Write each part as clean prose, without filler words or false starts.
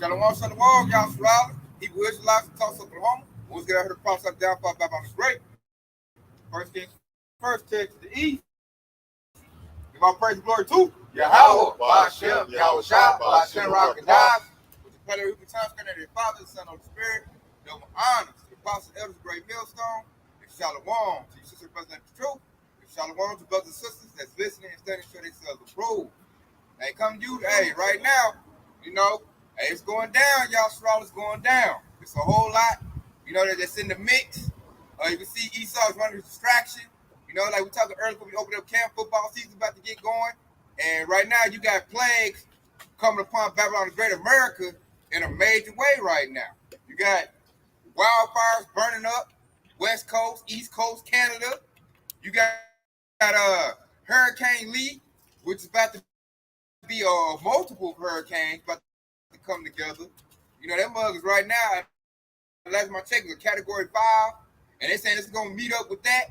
Shalom, shalom, y'all surrounded. Hebrew Israelites from Tulsa, Oklahoma. Let's get out here to cross up down far back on the great. First text to the east. Give all praise and glory to Yahweh, Ba'ashem, Yahweh Shah, Ba'ashem, Rock and Dive. With the Pele Ruka time scanner, their Father, the Son, Holy Spirit. Double honors to the Apostle Elders, Great Millstone. And shalom to your sister, President of the Truth. And shalom to brothers and sisters that's listening and studying sure themselves approved. Hey, come to you, hey, right now, you know, hey, it's going down, y'all. Stroll is going down. It's a whole lot, you know, that's in the mix. You can see Esau's running a distraction. You know, like we talked earlier when we opened up camp, football season about to get going. And right now, you got plagues coming upon Babylon the Great America in a major way right now. You got wildfires burning up, West Coast, East Coast, Canada. You got Hurricane Lee, which is about to be multiple hurricanes about to come together. You know, that mug is right now, last time I checked, is a Category 5. And they're saying it's going to meet up with that.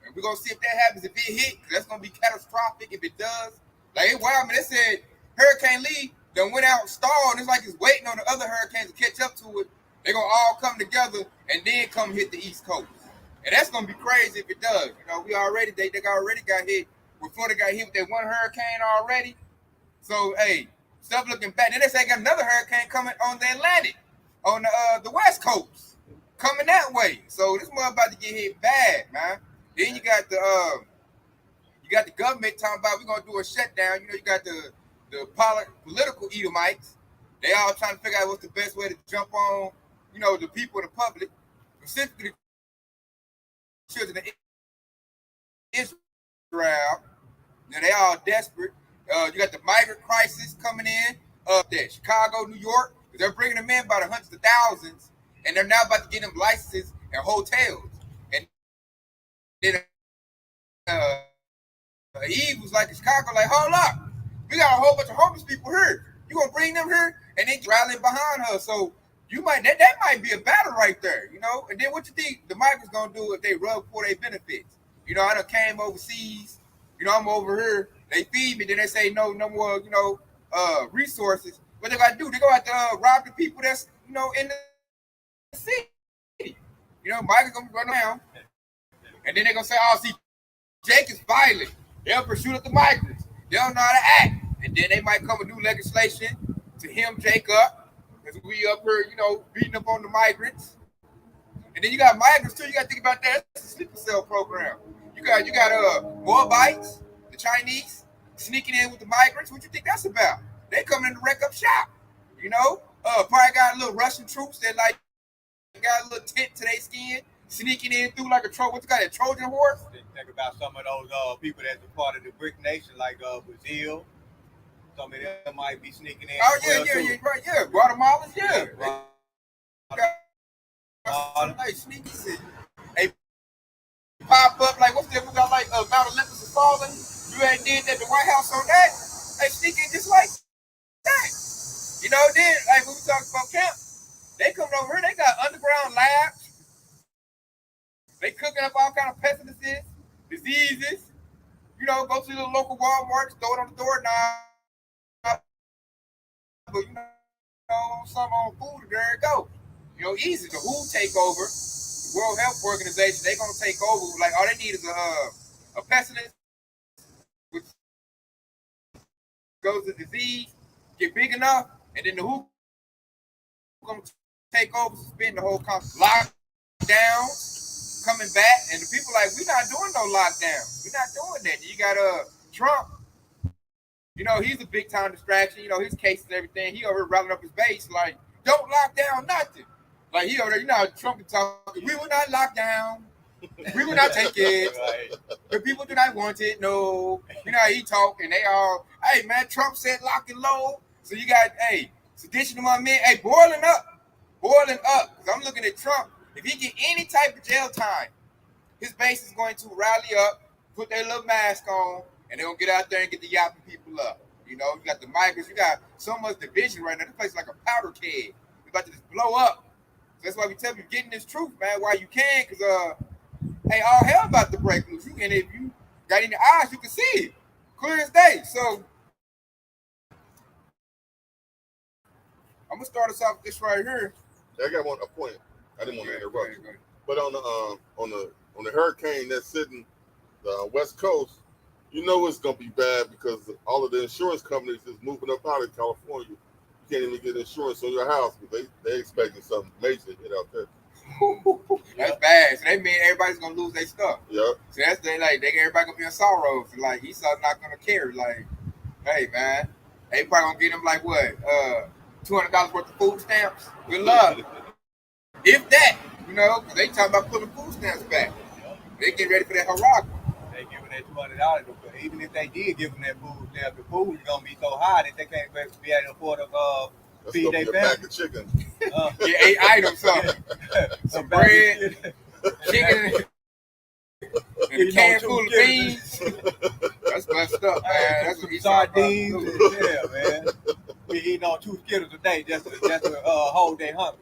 And we're going to see if that happens. If it hit, that's going to be catastrophic if it does. Like, it's wild. I mean, they said Hurricane Lee done went out and stalled. And it's like it's waiting on the other hurricanes to catch up to it. They're going to all come together and then come hit the East Coast. And that's going to be crazy if it does. You know, they already got hit. Florida got hit with that one hurricane already. So, hey, stuff looking bad. Then they say got another hurricane coming on the Atlantic, on the West Coast, coming that way. So this one about to get hit bad, man. Then you got the government talking about we're gonna do a shutdown. You know, you got the political Edomites. They all trying to figure out what's the best way to jump on, you know, the people in the public, specifically the children of Israel. Now they all desperate. You got the migrant crisis coming in there, Chicago, New York. They're bringing them in by the hundreds of thousands, and they're now about to get them licenses and hotels. And then Eve was like in Chicago, like, hold up, we got a whole bunch of homeless people here. You gonna bring them here and then rallying behind her? So you might that might be a battle right there, you know. And then what you think the migrants gonna do if they rub for their benefits? You know, I done came overseas. You know, I'm over here. They feed me, then they say no more, you know, resources. What they gotta do? They go out to rob the people that's, you know, in the city. You know, migrants gonna run around, and then they're gonna say, "Oh, see, Jake is violent. They'll pursue at the migrants. They don't know how to act." And then they might come with new legislation to hem Jake up, because we up here, you know, beating up on the migrants. And then you got migrants too. You got to think about that. It's a sleeper cell program. You got Moabites, the Chinese, sneaking in with the migrants. What you think that's about? They coming in to wreck up shop. You know, probably got a little Russian troops that like got a little tint to their skin, sneaking in through like a Trojan horse. Think about some of those people that's a part of the BRIC nation, like Brazil. Some of them might be sneaking in. Oh yeah, right, yeah. Guatemala's, yeah. Like sneaky shit. Hey, pop up like what's the difference? Got like Mount Olympus is falling. You ain't did that the White House on that. They sneaking just like that. You know, then like when we talk about camp, they coming over here. They got underground labs. They cooking up all kind of pesticides, diseases. You know, go to the local Walmart, throw it on the doorknob. But you know, some on food, there it goes. You know, easy. The WHO take over. The World Health Organization, they're gonna take over. Like all they need is a pestilence, which goes to disease, get big enough, and then the WHO gonna take over, suspend the whole concept. Lockdowns coming back, and the people like, we're not doing no lockdown. We're not doing that. You got Trump. You know, he's a big time distraction. You know, his cases and everything. He over rallying up his base like, don't lock down nothing. Like he over there, you know how Trump is talking, we will not lock down. We will not take it. Right. The people do not want it. No. You know how he talk and they all, hey man, Trump said lock and load. So you got, hey, sedition of my men, hey, boiling up. Because I'm looking at Trump. If he get any type of jail time, his base is going to rally up, put their little mask on, and they're going to get out there and get the yapping people up. You know, you got the migrants, you got so much division right now. This place is like a powder keg. It's about to just blow up. So that's why we tell you, getting this truth, man, while you can, because, hey, all hell about to break loose. And if you got any eyes, you can see it. Clear as day. So, I'm gonna start us off with this right here. I got a point. I didn't want to interrupt Go you, ahead. but on the hurricane that's sitting the West Coast, you know it's gonna be bad because all of the insurance companies is moving up out of California. You can't even get insurance on your house because they expecting something major to hit out there. That's bad. So they mean everybody's gonna lose their stuff. Yeah. So that's everybody gonna be in sorrow. So like Esau's not gonna care. Like, hey man, they probably gonna get him like what, $200 worth of food stamps. Good luck. If that, because they talking about putting food stamps back. They get ready for that hurrah. They giving that $200, but even if they did give them that food stamp, the food is gonna be so high that they can't be able to afford to feed their a family. bag of chicken. Get 8 items, some bread, chicken, and a can full of beans. That's messed up, man. That's what he's sardines. Yeah, man. We eating on 2 Skittles a day just to hold their hunger.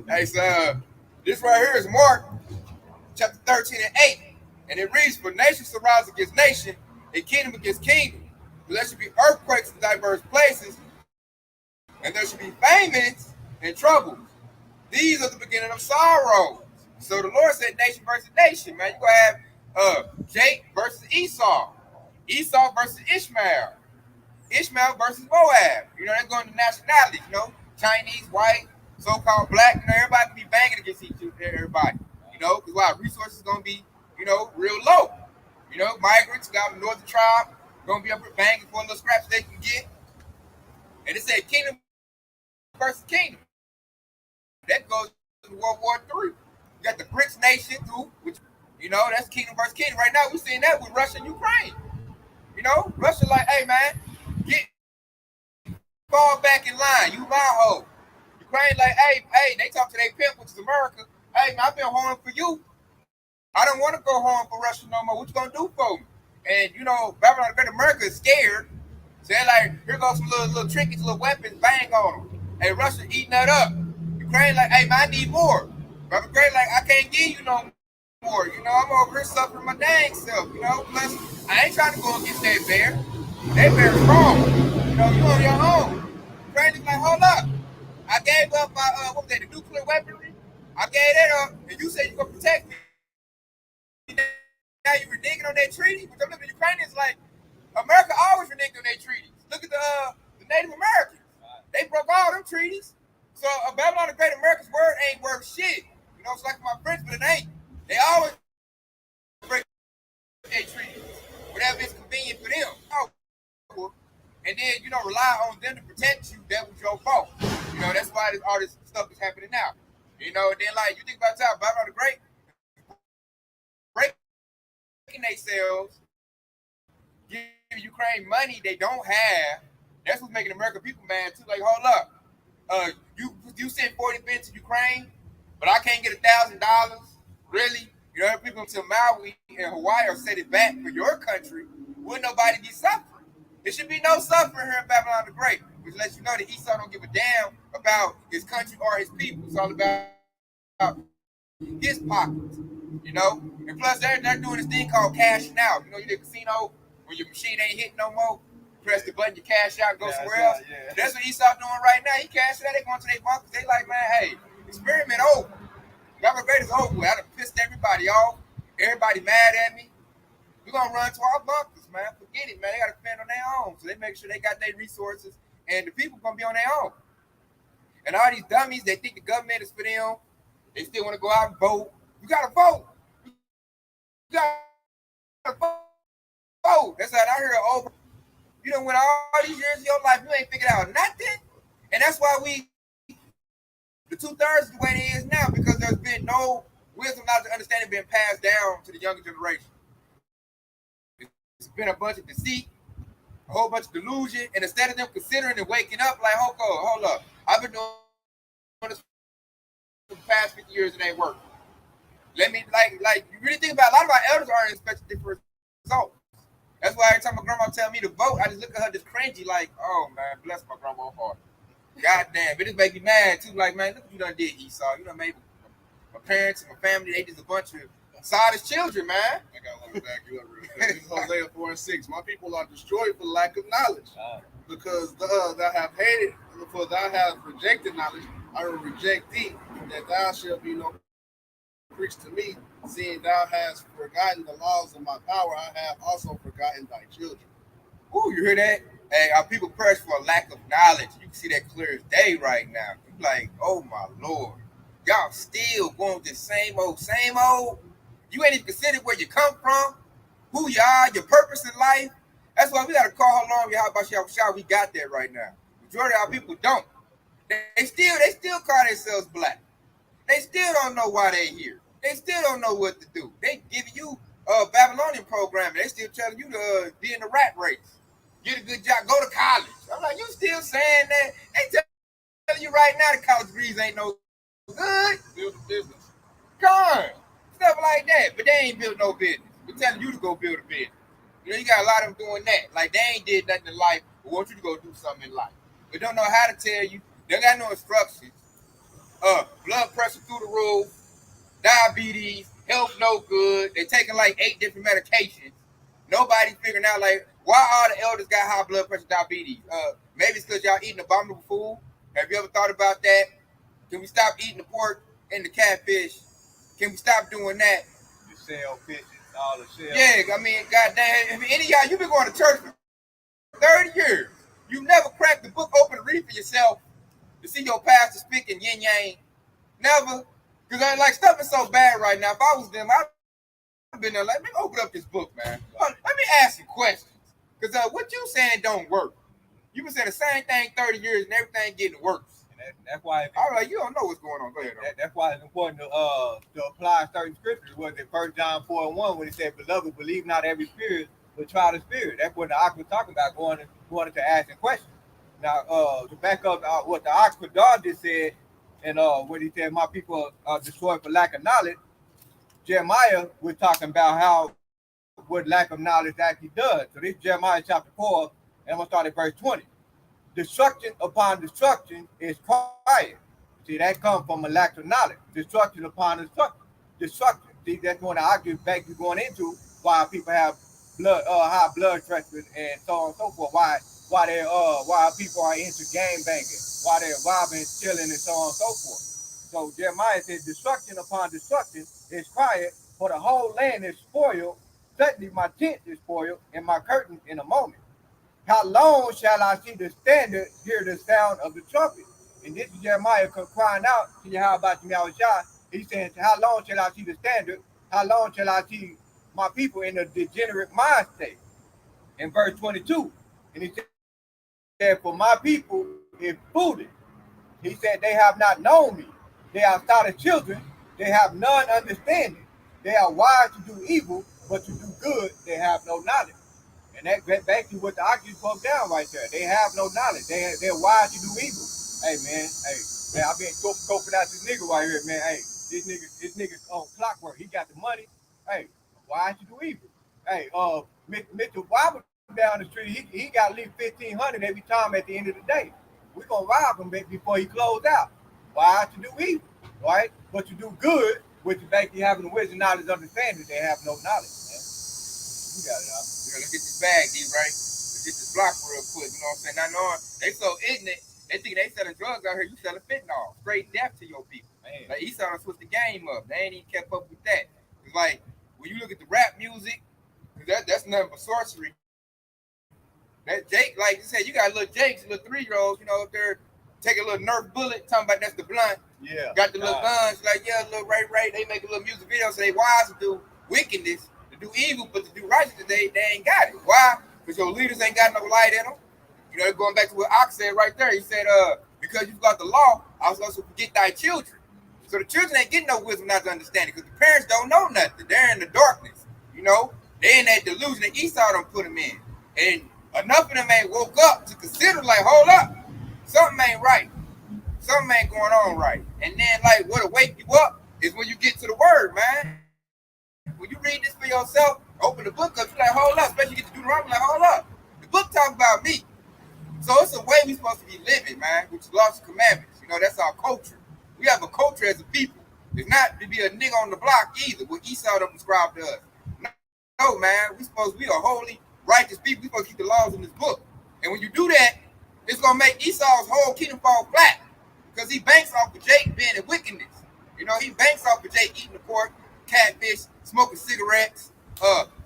Hey, so this right here is Mark chapter 13 and 8. And it reads, "For nation shall rise against nation, and kingdom against kingdom. For there should be earthquakes in diverse places, and there should be famines and troubles. These are the beginning of sorrows." So the Lord said nation versus nation, man. You're going to have Jake versus Esau. Esau versus Ishmael. Ishmael versus Moab. They're going to nationalities, Chinese, white, so-called black. Everybody can be banging against everybody, because why? Resources going to be, real low. Migrants, got a northern tribe, going to be up here banging for a little scraps they can get. And it said kingdom versus kingdom. That goes to World War III. You got the BRICS nation, too, which, that's kingdom versus kingdom. Right now, we're seeing that with Russia and Ukraine. Russia like, hey, man, fall back in line. You my hoe. Ukraine like, hey, they talk to their pimp, which is America. Hey, man, I've been home for you. I don't want to go home for Russia no more. What you gonna do for me? And Babylon the Great, America is scared. So they're like, here goes some little trinkets, little weapons, bang on them. Hey, Russia eating that up. Ukraine like, hey, man, I need more. Babylon the Great like, I can't give you no more. I'm over here suffering my dang self. Plus I ain't trying to go against that bear. That bear's wrong. You on your own. Ukraine is like, hold up. I gave up my the nuclear weaponry. I gave that up, and you said you're gonna protect me. Now you reneging on that treaty, which I'm looking at Ukrainians like, America always reneged on their treaties. Look at the Native Americans. They broke all them treaties. So Babylon the Great, America's word ain't worth shit. It's like my friends, but it ain't. They always break their treaties. Whatever is convenient for them. And then, rely on them to protect you. That was your fault. That's why all this stuff is happening now. And then, like, you think about how Babylon the Great breaking themselves, giving Ukraine money they don't have. That's what's making American people mad, too. Like, hold up. You sent 40 billion to Ukraine, but I can't get $1,000? Really? People to Maui and Hawaii are set it back for your country. Wouldn't nobody be suffering? There should be no suffering here in Babylon the Great, which lets you know that Esau don't give a damn about his country or his people. It's all about his pockets, And plus, they're doing this thing called cashing out. You the casino, when your machine ain't hitting no more, press the button, you cash out, and go somewhere else. Yeah. That's what Esau doing right now. He cashing out. They going to their bunkers. They like, man, hey, experiment over. Babylon Great is over. I done pissed everybody off. Everybody mad at me. We're going to run to our bunkers, man. Forget it, man. They got to depend on their own. So they make sure they got their resources, and the people going to be on their own. And all these dummies, they think the government is for them. They still want to go out and vote. You got to vote. You got to vote. That's how I hear it over. You done went all these years of your life, you ain't figured out nothing. And that's why the 2/3 is the way it is now, because there's been no wisdom, knowledge, and understanding being passed down to the younger generation. It's been a bunch of deceit, a whole bunch of delusion, and instead of them considering and waking up, like, hold up, I've been doing this for the past 50 years, it ain't working. Let me, like, you really think about it, a lot of our elders aren't expecting different results. That's why every time my grandma tell me to vote, I just look at her just cringy, like, oh, man, bless my grandma's heart. God damn, it just make me mad, too. Like, man, look what you done did, Esau. You done made my parents and my family, they just a bunch of Sodom's children, man. I got one to back you up real quick. This is Hosea 4:6. My people are destroyed for lack of knowledge. Because thou have hated, for thou hast rejected knowledge, I will reject thee, that thou shalt be no priest to me, seeing thou hast forgotten the laws of my power, I have also forgotten thy children. Ooh, you hear that? Hey, our people perish for a lack of knowledge. You can see that clear as day right now. You like, oh my Lord. Y'all still going with the same old. You ain't even considered where you come from, who you are, your purpose in life. That's why we got to call how long how about y'all we got there right now. Majority of our people don't. They still call themselves black. They still don't know why they're here. They still don't know what to do. They giving you Babylonian programming. They still telling you to be in the rat race. Get a good job, go to college. I'm like, you still saying that? They telling you right now the college degrees ain't no good. Build a business. Gone. Stuff like that. But they ain't built no business. We're telling you to go build a business. You know, you got a lot of them doing that. Like, they ain't did nothing in life, but want you to go do something in life. They don't know how to tell you. They got no instructions. Blood pressure through the roof, diabetes, health no good. They're taking like 8 different medications. Nobody figuring out, like, why all the elders got high blood pressure, diabetes? Maybe it's because y'all eating abominable food. Have you ever thought about that? Can we stop eating the pork and the catfish? Can we stop doing that? The shell pitches, all the shell. Yeah, I mean, goddamn, any of y'all, you've been going to church for 30 years. You never cracked the book open to read for yourself to see your pastor speaking yin yang. Never. Because like stuff is so bad right now. If I was them, I've been there like, let me open up this book, man. Let me ask you questions. Because what you saying don't work. You've been saying the same thing 30 years and everything getting worse. And that's why I'm like, you don't know what's going on. Go ahead. That's why it's important to apply certain scriptures. Was it 1 John 4:1 when it said, "Beloved, believe not every spirit, but try the spirit." That's what the Ox was talking about, going to asking questions. Now, to back up what the Oxford Dog just said, and when he said, "My people are destroyed for lack of knowledge," Jeremiah was talking about how what lack of knowledge actually does. So this is Jeremiah chapter 4, and I'm gonna start at verse 20. Destruction upon destruction is quiet. See, that comes from a lack of knowledge. Destruction upon destruction. See, that's going to argue back you going into why people have high blood pressure and so on and so forth. Why people are into game banging, why they're robbing, stealing, and so on and so forth. So Jeremiah says, destruction upon destruction is quiet, for the whole land is spoiled. Suddenly my tent is spoiled, and my curtain in a moment. How long shall I see the standard, hear the sound of the trumpet? And this is Jeremiah crying out to Yahweh about Yahushua. He's saying, how long shall I see the standard? How long shall I see my people in a degenerate mind state? In verse 22, and he said, for my people is foolish. He said, they have not known me. They are started children. They have none understanding. They are wise to do evil, but to do good, they have no knowledge. And that's basically what the oxygen broke down right there. They have no knowledge. They're wise to do evil. Hey, man, I've been scoping out this nigga right here, man. Hey, this nigga on clockwork. He got the money. Hey, wise to do evil. Hey, Mr. Robert down the street, he got at least 1,500 every time at the end of the day. We're going to rob him before he closed out. Wise to do evil, right? But to do good, which is basically having the wisdom, knowledge, understanding, they have no knowledge, man. You got it, huh? Let's get this bag, D, right? Let's get this block real quick. You know what I'm saying? Not knowing they so ignorant, they think they selling drugs out here. You selling fentanyl, straight death to your people. Man. Like Esau done switched the game up. They ain't even kept up with that. It's like when you look at the rap music, that's nothing but sorcery. That Jake, like you said, you got little Jakes, little 3-year-olds, you know, they're taking a little Nerf bullet, talking about that's the blunt. Yeah. Got the little guns, like, yeah, little right. They make a little music video, so they wise to do wickedness, to do evil, but to do righteousness, they ain't got it. Why? Because your leaders ain't got no light in them. You know, going back to what Ox said right there. He said, because you've got the law, I was going to forget thy children. So the children ain't getting no wisdom, not to understand it, because the parents don't know nothing. They're in the darkness, you know. They in that delusion that Esau done put them in. And enough of them ain't woke up to consider, like, hold up, something ain't right. Something ain't going on right. And then, like, what'll wake you up is when you get to the word, man. When you read this for yourself, open the book up, you're like, hold up, especially you get to Deuteronomy, like, hold up. The book talks about me. So it's a way we're supposed to be living, man, which is laws and commandments. You know, that's our culture. We have a culture as a people. It's not to be a nigga on the block either. What Esau don't describe to us. No, man. We are holy, righteous people. We supposed to keep the laws in this book. And when you do that, it's gonna make Esau's whole kingdom fall flat. Because he banks off of Jake being in wickedness. You know, he banks off of Jake eating the pork, catfish, smoking cigarettes,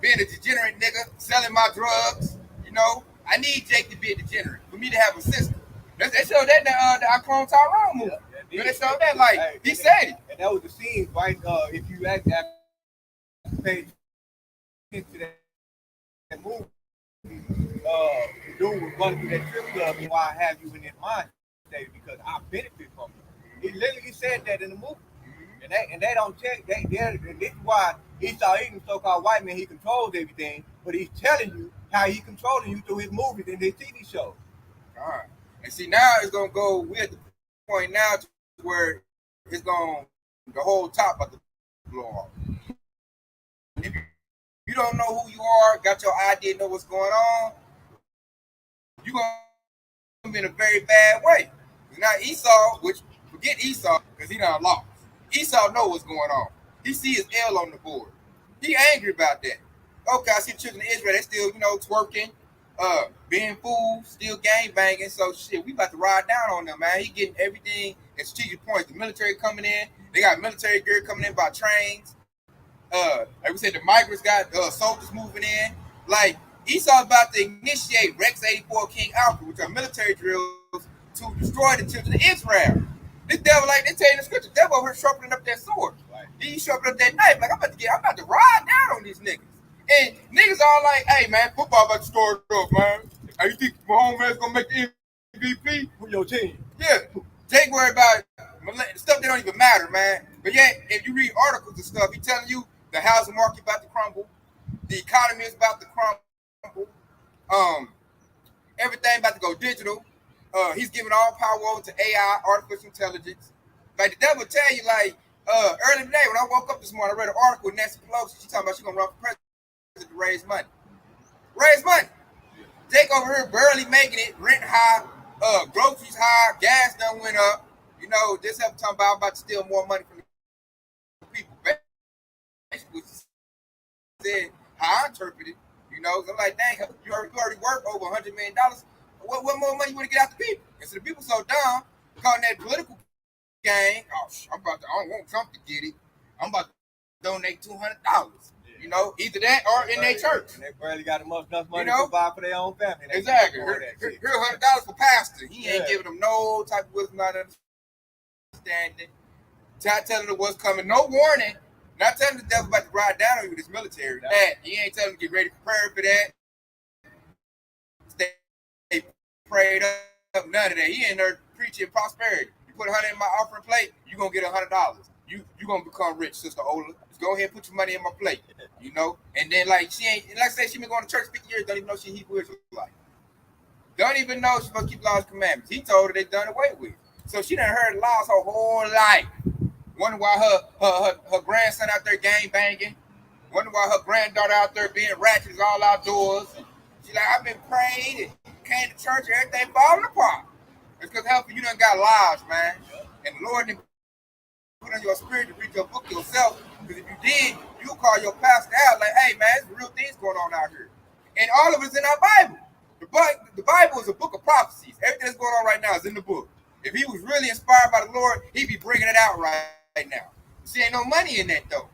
being a degenerate nigga, selling my drugs. You know, I need Jake to be a degenerate for me to have a sister. They showed that in the I Clone Tyrone movie. Yeah, they showed that like he said it. And that was the scene, right? If you act pay attention to that movie, the dude was running through that strip club and why I have you in his mind state because I benefit from you. He literally said that in the movie. And they don't check. This is why Esau Edom, so-called white man, he controls everything, but he's telling you how he's controlling you through his movies and his TV shows. All right. And see, now it's going to go, we're at the point now to where it's going, the whole top of the blow off. If you don't know who you are, got your idea, know what's going on, you're going to be in a very bad way. Now Esau, which, forget Esau, because he done lost. Esau know what's going on. He see his L on the board. He angry about that. Okay, I see the children of Israel, they still, twerking, being fools, still gang banging. So shit, we about to ride down on them, man. He getting everything at strategic points. The military coming in, they got military gear coming in by trains. Like we said, the migrants got soldiers moving in. Like Esau's about to initiate Rex 84 King Alpha, which are military drills to destroy the children of Israel. This devil, like they tell you in the scripture, the devil over here sharpening up that sword. Right. He's sharpening up that knife. Like I'm about to ride down on these niggas. And niggas all like, hey man, football about to start up, man. Hey, you think Mahomes gonna make the MVP? Who your team? Yeah. Jake worried about stuff that don't even matter, man. But yet, if you read articles and stuff, he's telling you the housing market about to crumble, the economy is about to crumble, everything about to go digital. He's giving all power over to AI, artificial intelligence. Like the devil tell you, like earlier today when I woke up this morning, I read an article with Nancy Pelosi. She talking about she's gonna run for president to raise money. Raise money. Jake over here barely making it, rent high, groceries high, gas done went up. This helped talking about I'm about to steal more money from the people. Basically, said how I interpret it. So I'm like, dang, you already work over $100 million. What more money you want to get out the people? And so the people so dumb, calling that political game. Oh, I don't want Trump to get it. I'm about to donate $200. Either that or in their church. And they barely got enough money to buy for their own family. Exactly. Here $100 for pastor. He ain't giving them no type of wisdom, not understanding. Not telling them what's coming. No warning. Not telling the devil about to ride down on you with this military. That he ain't telling them to get ready to prepare for that. Stay prayed up. None of that. He ain't there preaching prosperity. You put 100 in my offering plate, you're gonna get $100. You gonna become rich, Sister Ola. Just go ahead and put your money in my plate. And then she ain't, like I say, she been going to church 50 years, don't even know she Hebrew Israelite. Don't even know she's supposed to keep laws and commandments. He told her they done away with. So she done heard laws her whole life. Wonder why her grandson out there gang banging. Wonder why her granddaughter out there being ratchets all outdoors. She like, I've been prayed and came to church and everything falling apart. It's because helping you done got lives, man. And the Lord didn't put on your spirit to read your book yourself. Because if you did, you'll call your pastor out like, hey man, there's real things going on out here. And all of it's in our Bible. The Bible is a book of prophecies. Everything that's going on right now is in the book. If he was really inspired by the Lord, he'd be bringing it out right now. See, ain't no money in that though.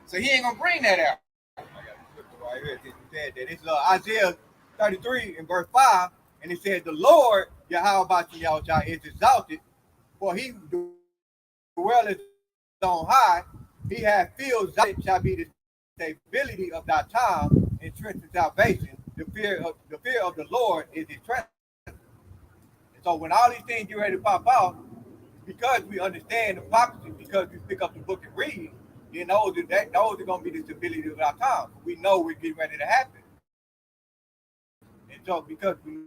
So he ain't going to bring that out. I got a scripture right here that said that it's Isaiah 33 and verse 5. And it said, the Lord, Yahweh is exalted, for he dwelleth on high. He hath filled Zion shall be the stability of thy time and strength and salvation. The fear of the Lord is his strength. And so when all these things get ready to pop out, because we understand the prophecy, because we pick up the book and read, those are going to be the stability of our time. We know we're getting ready to happen. And so because we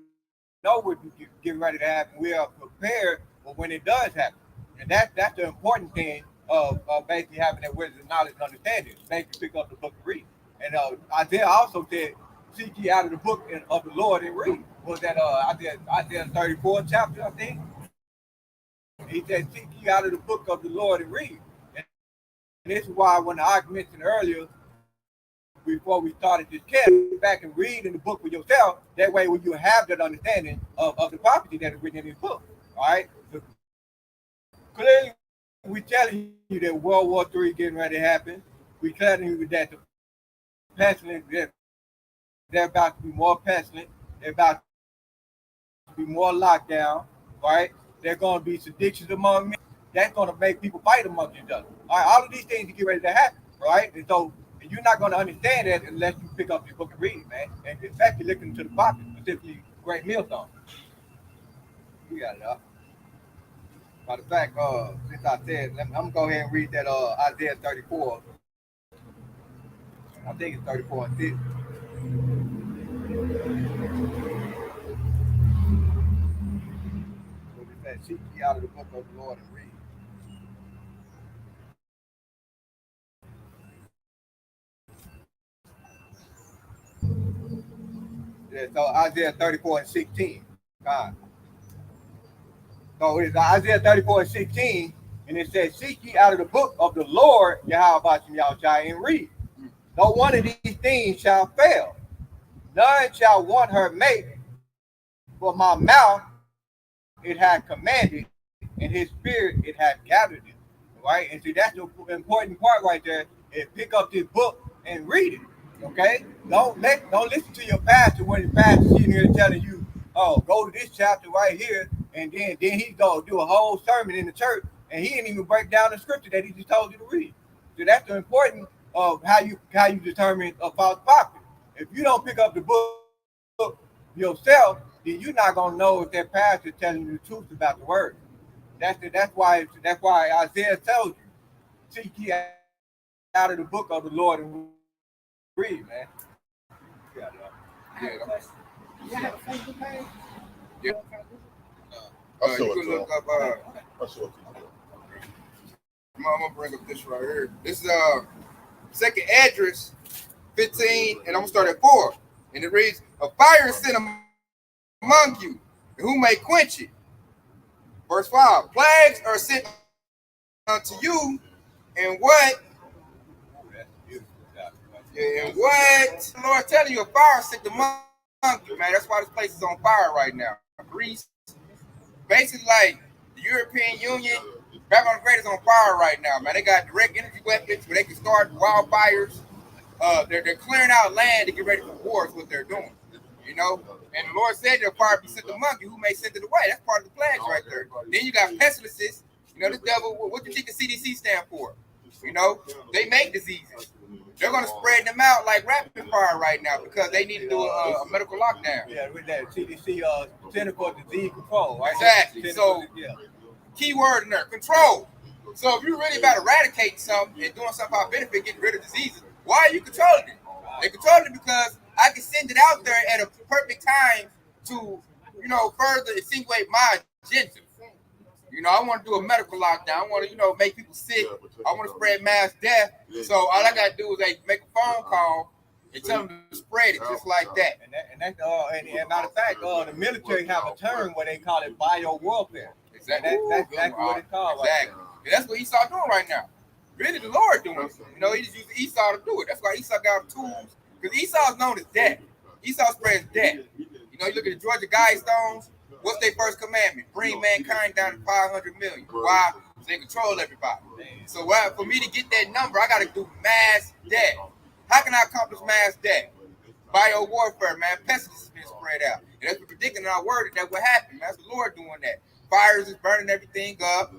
know we're getting ready to happen, we are prepared for when it does happen. And that's the important thing of basically having that wisdom, knowledge, and understanding. Basically pick up the book and read. And Isaiah also said, seek ye out of the book of the Lord and read. Was that Isaiah 34 chapter, I think? He said, seek ye out of the book of the Lord and read. this is why when I mentioned earlier, before we started this cast, back and read in the book for yourself. That way, when you have that understanding of the prophecy that is written in this book, all right? So clearly, we telling you that World War III getting ready to happen. We telling you that the pestilence, they're about to be more pestilent. They're about to be more lockdown, right? They're going to be seditious among men. That's going to make people fight among each other. All right, all of these things get ready to happen, right? And so you're not going to understand that unless you pick up this book and read it, man. And especially looking to the prophet, specifically Great Millstone. You got it up. Matter of fact, since I said, I'm going to go ahead and read that Isaiah 34. I think it's 34 and 6. So it says, seek ye out of the book of the Lord and read. Yeah, so Isaiah 34 and 16. God. So it's Isaiah 34 and 16, and it says, seek ye out of the book of the Lord, Yahweh Yahushua, and read. No one of these things shall fail. None shall want her make, for my mouth it hath commanded, and his spirit it hath gathered it. Right? And see, that's the important part right there, is pick up this book and read it. Okay? Don't listen to your pastor when the pastor's sitting here telling you, oh, go to this chapter right here, and then he's gonna do a whole sermon in the church, and he didn't even break down the scripture that he just told you to read. So that's the important of how you determine a false prophet. If you don't pick up the book yourself, then you're not gonna know if that pastor is telling you the truth about the word. That's why Isaiah tells you, seek ye out of the book of the Lord and read, man. Yeah. You have a Facebook page? Yeah. I'll show You it can to look him. up. I'll show it to you. I'm gonna bring up this right here. This is second address 15, and I'm gonna start at 4. And it reads, a fire is sent among you, and who may quench it? Verse 5, plagues are sent unto you, and what? And what? The Lord telling you, a fire is sent among you, man. That's why this place is on fire right now. Greece, basically like the European Union, Babylon the Great is on fire right now, man. They got direct energy weapons where they can start wildfires. They're clearing out land to get ready for war is what they're doing, you know. And the Lord said the fire be sent among you, who may send it away. That's part of the plagues right there. Then you got pestilences. You know, this devil, what do you think the CDC stand for? You know, they make diseases. They're going to spread them out like rapid fire right now because they need to do a medical lockdown. Yeah, with that CDC Center for Disease Control, right? Exactly. So, key word in there, control. So if you're really about eradicating something and doing something for benefit, getting rid of diseases, why are you controlling it? They controlling it because I can send it out there at a perfect time to, you know, further insinuate my agenda. You know, I want to do a medical lockdown. I want to, you know, make people sick. I want to spread mass death. So all I got to do is make a phone call and tell them to spread it just like that. And matter of fact, the military have a term where they call it bio-warfare. Exactly. That's exactly what it's called. Exactly. Right, and that's what Esau doing right now. Really, the Lord doing it. You know, he just used Esau to do it. That's why Esau got tools. Because Esau is known as death. Esau spreads death. You know, you look at the Georgia Guidestones. What's their first commandment? Bring mankind down to 500 million. Why? So they control everybody. So for me to get that number, I got to do mass death. How can I accomplish mass death? Bio warfare, man. Pestilence has been spread out. And that's what predicting in our word that will happen. That's the Lord doing that. Fires is burning everything up.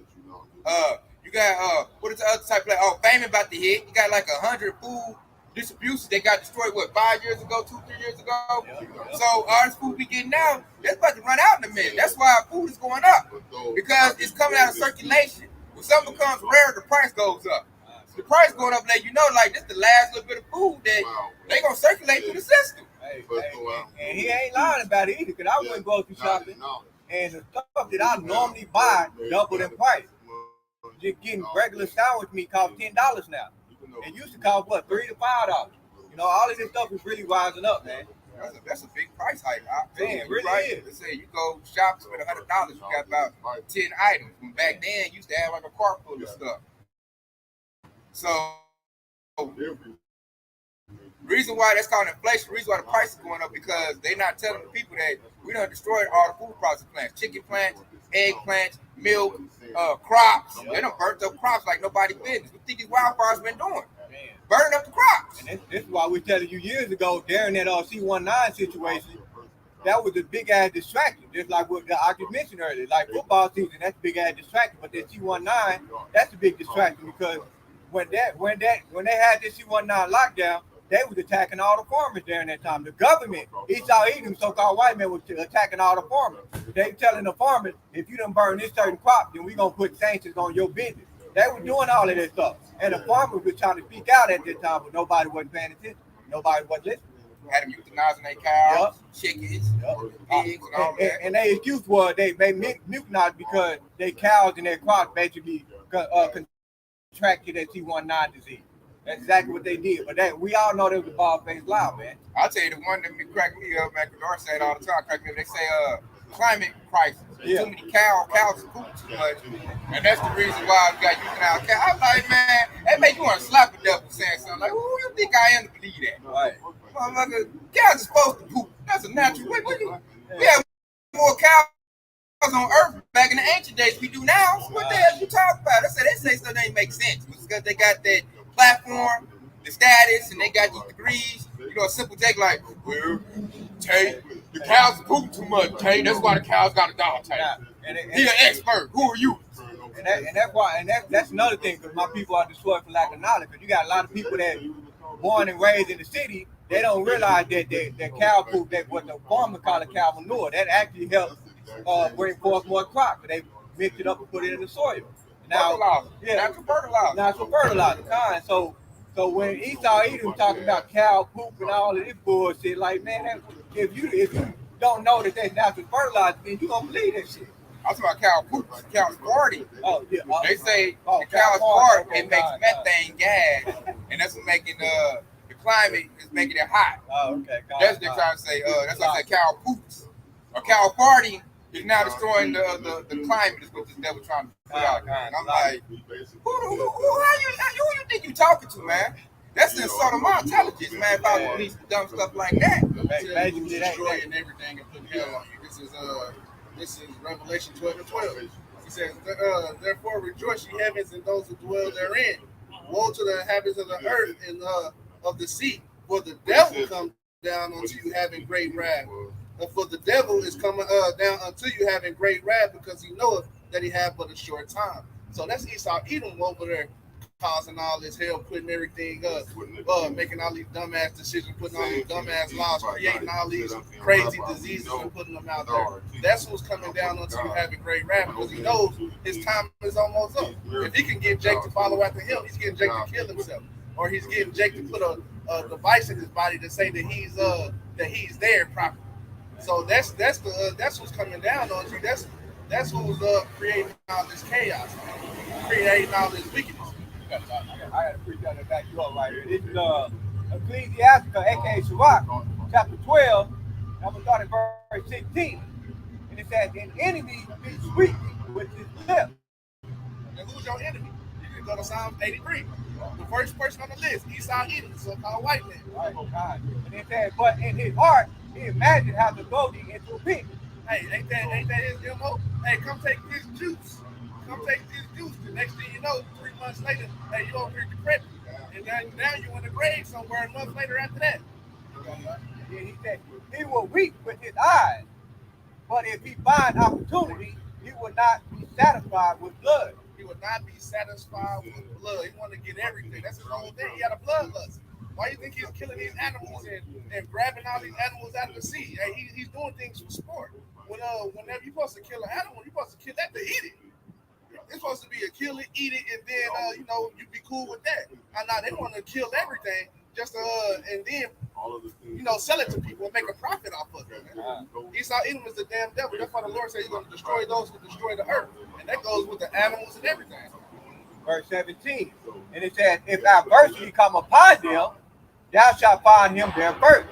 You got what is the other type of famine about to hit? You got like 100 food distributions that got destroyed 5 years ago, 2-3 years ago. So all this food we getting now, that's about to run out in a minute. That's why our food is going up because it's coming out of circulation. When something becomes rare, the price goes up. So the price going up, let you know like this is the last little bit of food that they gonna circulate through the system. And he ain't lying about it either, because I went grocery shopping and the stuff that I normally buy doubled in price. Just getting regular sandwich meat costs $10 now. It used to cost what, $3 to $5. You know, all of this stuff is really rising up, man. That's a big price hike. Man, it really is. They say you go shop spend $100, you got about 10 items. When back then, you used to have like a cart full of stuff. So reason why that's called inflation, reason why the price is going up, because they're not telling the people that we done destroyed all the food processing plants, chicken plants, egg plants, milk, crops. They done burnt up crops like nobody business. What think these wildfires been doing? Burning up the crops. And this is why we telling you years ago during that C-19 situation, that was a big ass distraction. Just like what I just mentioned earlier, like football season, that's a big ass distraction. But that C-19, that's a big distraction because when they had this C-19 lockdown, they was attacking all the farmers during that time. The government, Esau Edom, so-called white men, was attacking all the farmers. They telling the farmers, if you done burn this certain crop, then we gonna put sanctions on your business. They were doing all of this stuff. And the farmers were trying to speak out at that time, but nobody wasn't paying attention. Nobody wasn't listening. Had them euthanizing their cows, chickens, pigs, and all that. And their excuse was they euthanized because their cows and their crops basically contracted that C-19 disease. That's exactly what they did. But we all know that was a bald-faced lie, man. I'll tell you the one that crack me up, man, because Lord say it all the time, crack me up. They say climate crisis. Yeah. Too many cows poop too much. And that's the reason why we got euthanized cows. I'm like, man, that make you want to slap a devil saying something like, who you think I am to believe that? Right. Motherfucker, cows are supposed to poop. That's a natural way. We have more cows on Earth back in the ancient days we do now. So what the hell you talking about? They say stuff that ain't make sense. It's because they got that platform, the status, and they got these degrees. You know, a simple take like, well, Tate, the cows poop too much, Tate. That's why the cows got a dog, Tate. He an expert. Who are you? And that's why, that's another thing, because my people are destroyed for lack of knowledge. Because you got a lot of people that born and raised in the city, they don't realize that cow poop, that what the farmer call it cow manure, that actually helps bring forth more crops. They mix it up and put it in the soil. Now, Natural fertilizer. Natural fertilizer. So when Esau Edom talking about cow poop and all of this bullshit, like, man, if you don't know that that's natural fertilizer, then you don't believe that shit. I'm talking about cow poop. Cows farting. Oh, yeah. They say the cows fart, okay, it makes methane gas, and that's what making the climate is making it hot. Oh, okay. That's what they're trying to say. That's why I say cow poops. A cow farting is now destroying the climate. Is what this devil trying to put out there. And I'm like, who you think you talking to, man? That's the insult of my intelligence, man. If I would release dumb stuff like that. Destroying everything and putting hell on you. This is Revelation 12:12. He says, therefore rejoice, ye heavens, and those who dwell therein. Woe to the inhabitants of the earth and of the sea, for the devil come down unto you having great wrath. For the devil is coming down unto you having great wrath, because he knoweth that he have but a short time. So that's Esau Edom over there causing all this hell, putting everything up, making all these dumbass decisions, putting all these dumbass laws, creating all these crazy diseases and putting them out there. That's who's coming down unto you having great wrath, because he knows his time is almost up. If he can get Jake to follow after him, he's getting Jake to kill himself, or he's getting Jake to put a device in his body to say that he's there properly. So that's who's coming down on you. That's who's creating all this chaos, creating all this wickedness. I got to preach that back you up right here. This is Ecclesiastica, aka Sirach, chapter 12. I'm going to start at verse 16. And it says, an enemy be sweet with his lips. And who's your enemy? You can go to Psalm 83. The first person on the list, Esau Edom, the so-called white man. Right, God. And it says, but in his heart, he imagined how to throw thee into a pit. Hey, ain't that his MO? Hey, come take this juice. Come take this juice. The next thing you know, 3 months later, hey, you over here decrepit. And now you're in the grave somewhere a month later after that. And then he said, he will weep with his eyes, but if he find opportunity, he will not be satisfied with blood. He would not be satisfied with blood. He wanted to get everything. That's his whole thing. He had a bloodlust. Why do you think he's killing these animals and grabbing all these animals out of the sea? Hey, he's doing things for sport. Whenever you're supposed to kill an animal, you're supposed to kill that to eat it. It's supposed to be a kill it, eat it, and then you be cool with that. And now they want to kill everything just and then sell it to people and make a profit off of it. Man. Esau Edom is the damn devil. That's why the Lord said he's going to destroy those who destroy the earth, and that goes with the animals and everything. Verse 17, and it says, if adversity come upon them, thou shalt find him there first.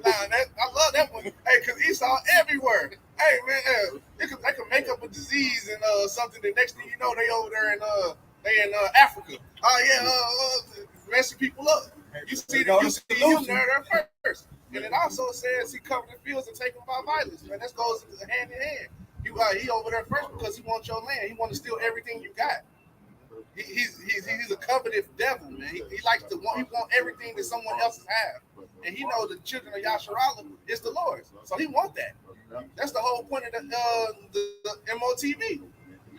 I love that one. Hey, because Esau everywhere. Hey, man, they can make up a disease and something. The next thing you know, they over there They in Africa. Oh yeah, messing people up. You see him there first. And it also says he covered the fields and taken by violence. Man, that goes hand in hand. He over there first because he wants your land. He wants to steal everything you got. He's a covetous devil, man. He likes to want everything that someone else has, and he knows the children of Yasharala is the Lord's, so he want that. That's the whole point of the MOTV.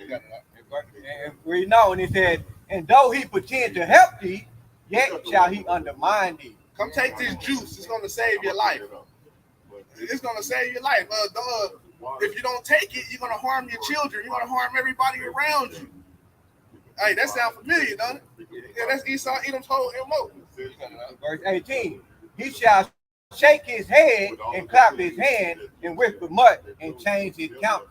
And we know, and he said, and though he pretend to help thee, yet shall he undermine thee. Come take this juice; it's going to save your life. It's going to save your life. If you don't take it, you're going to harm your children. You're going to harm everybody around you. Hey, that sounds familiar, doesn't it? Yeah, that's Esau Edom's whole MO. Verse 18, he shall shake his head and clap his hand and whisper much and change his countenance.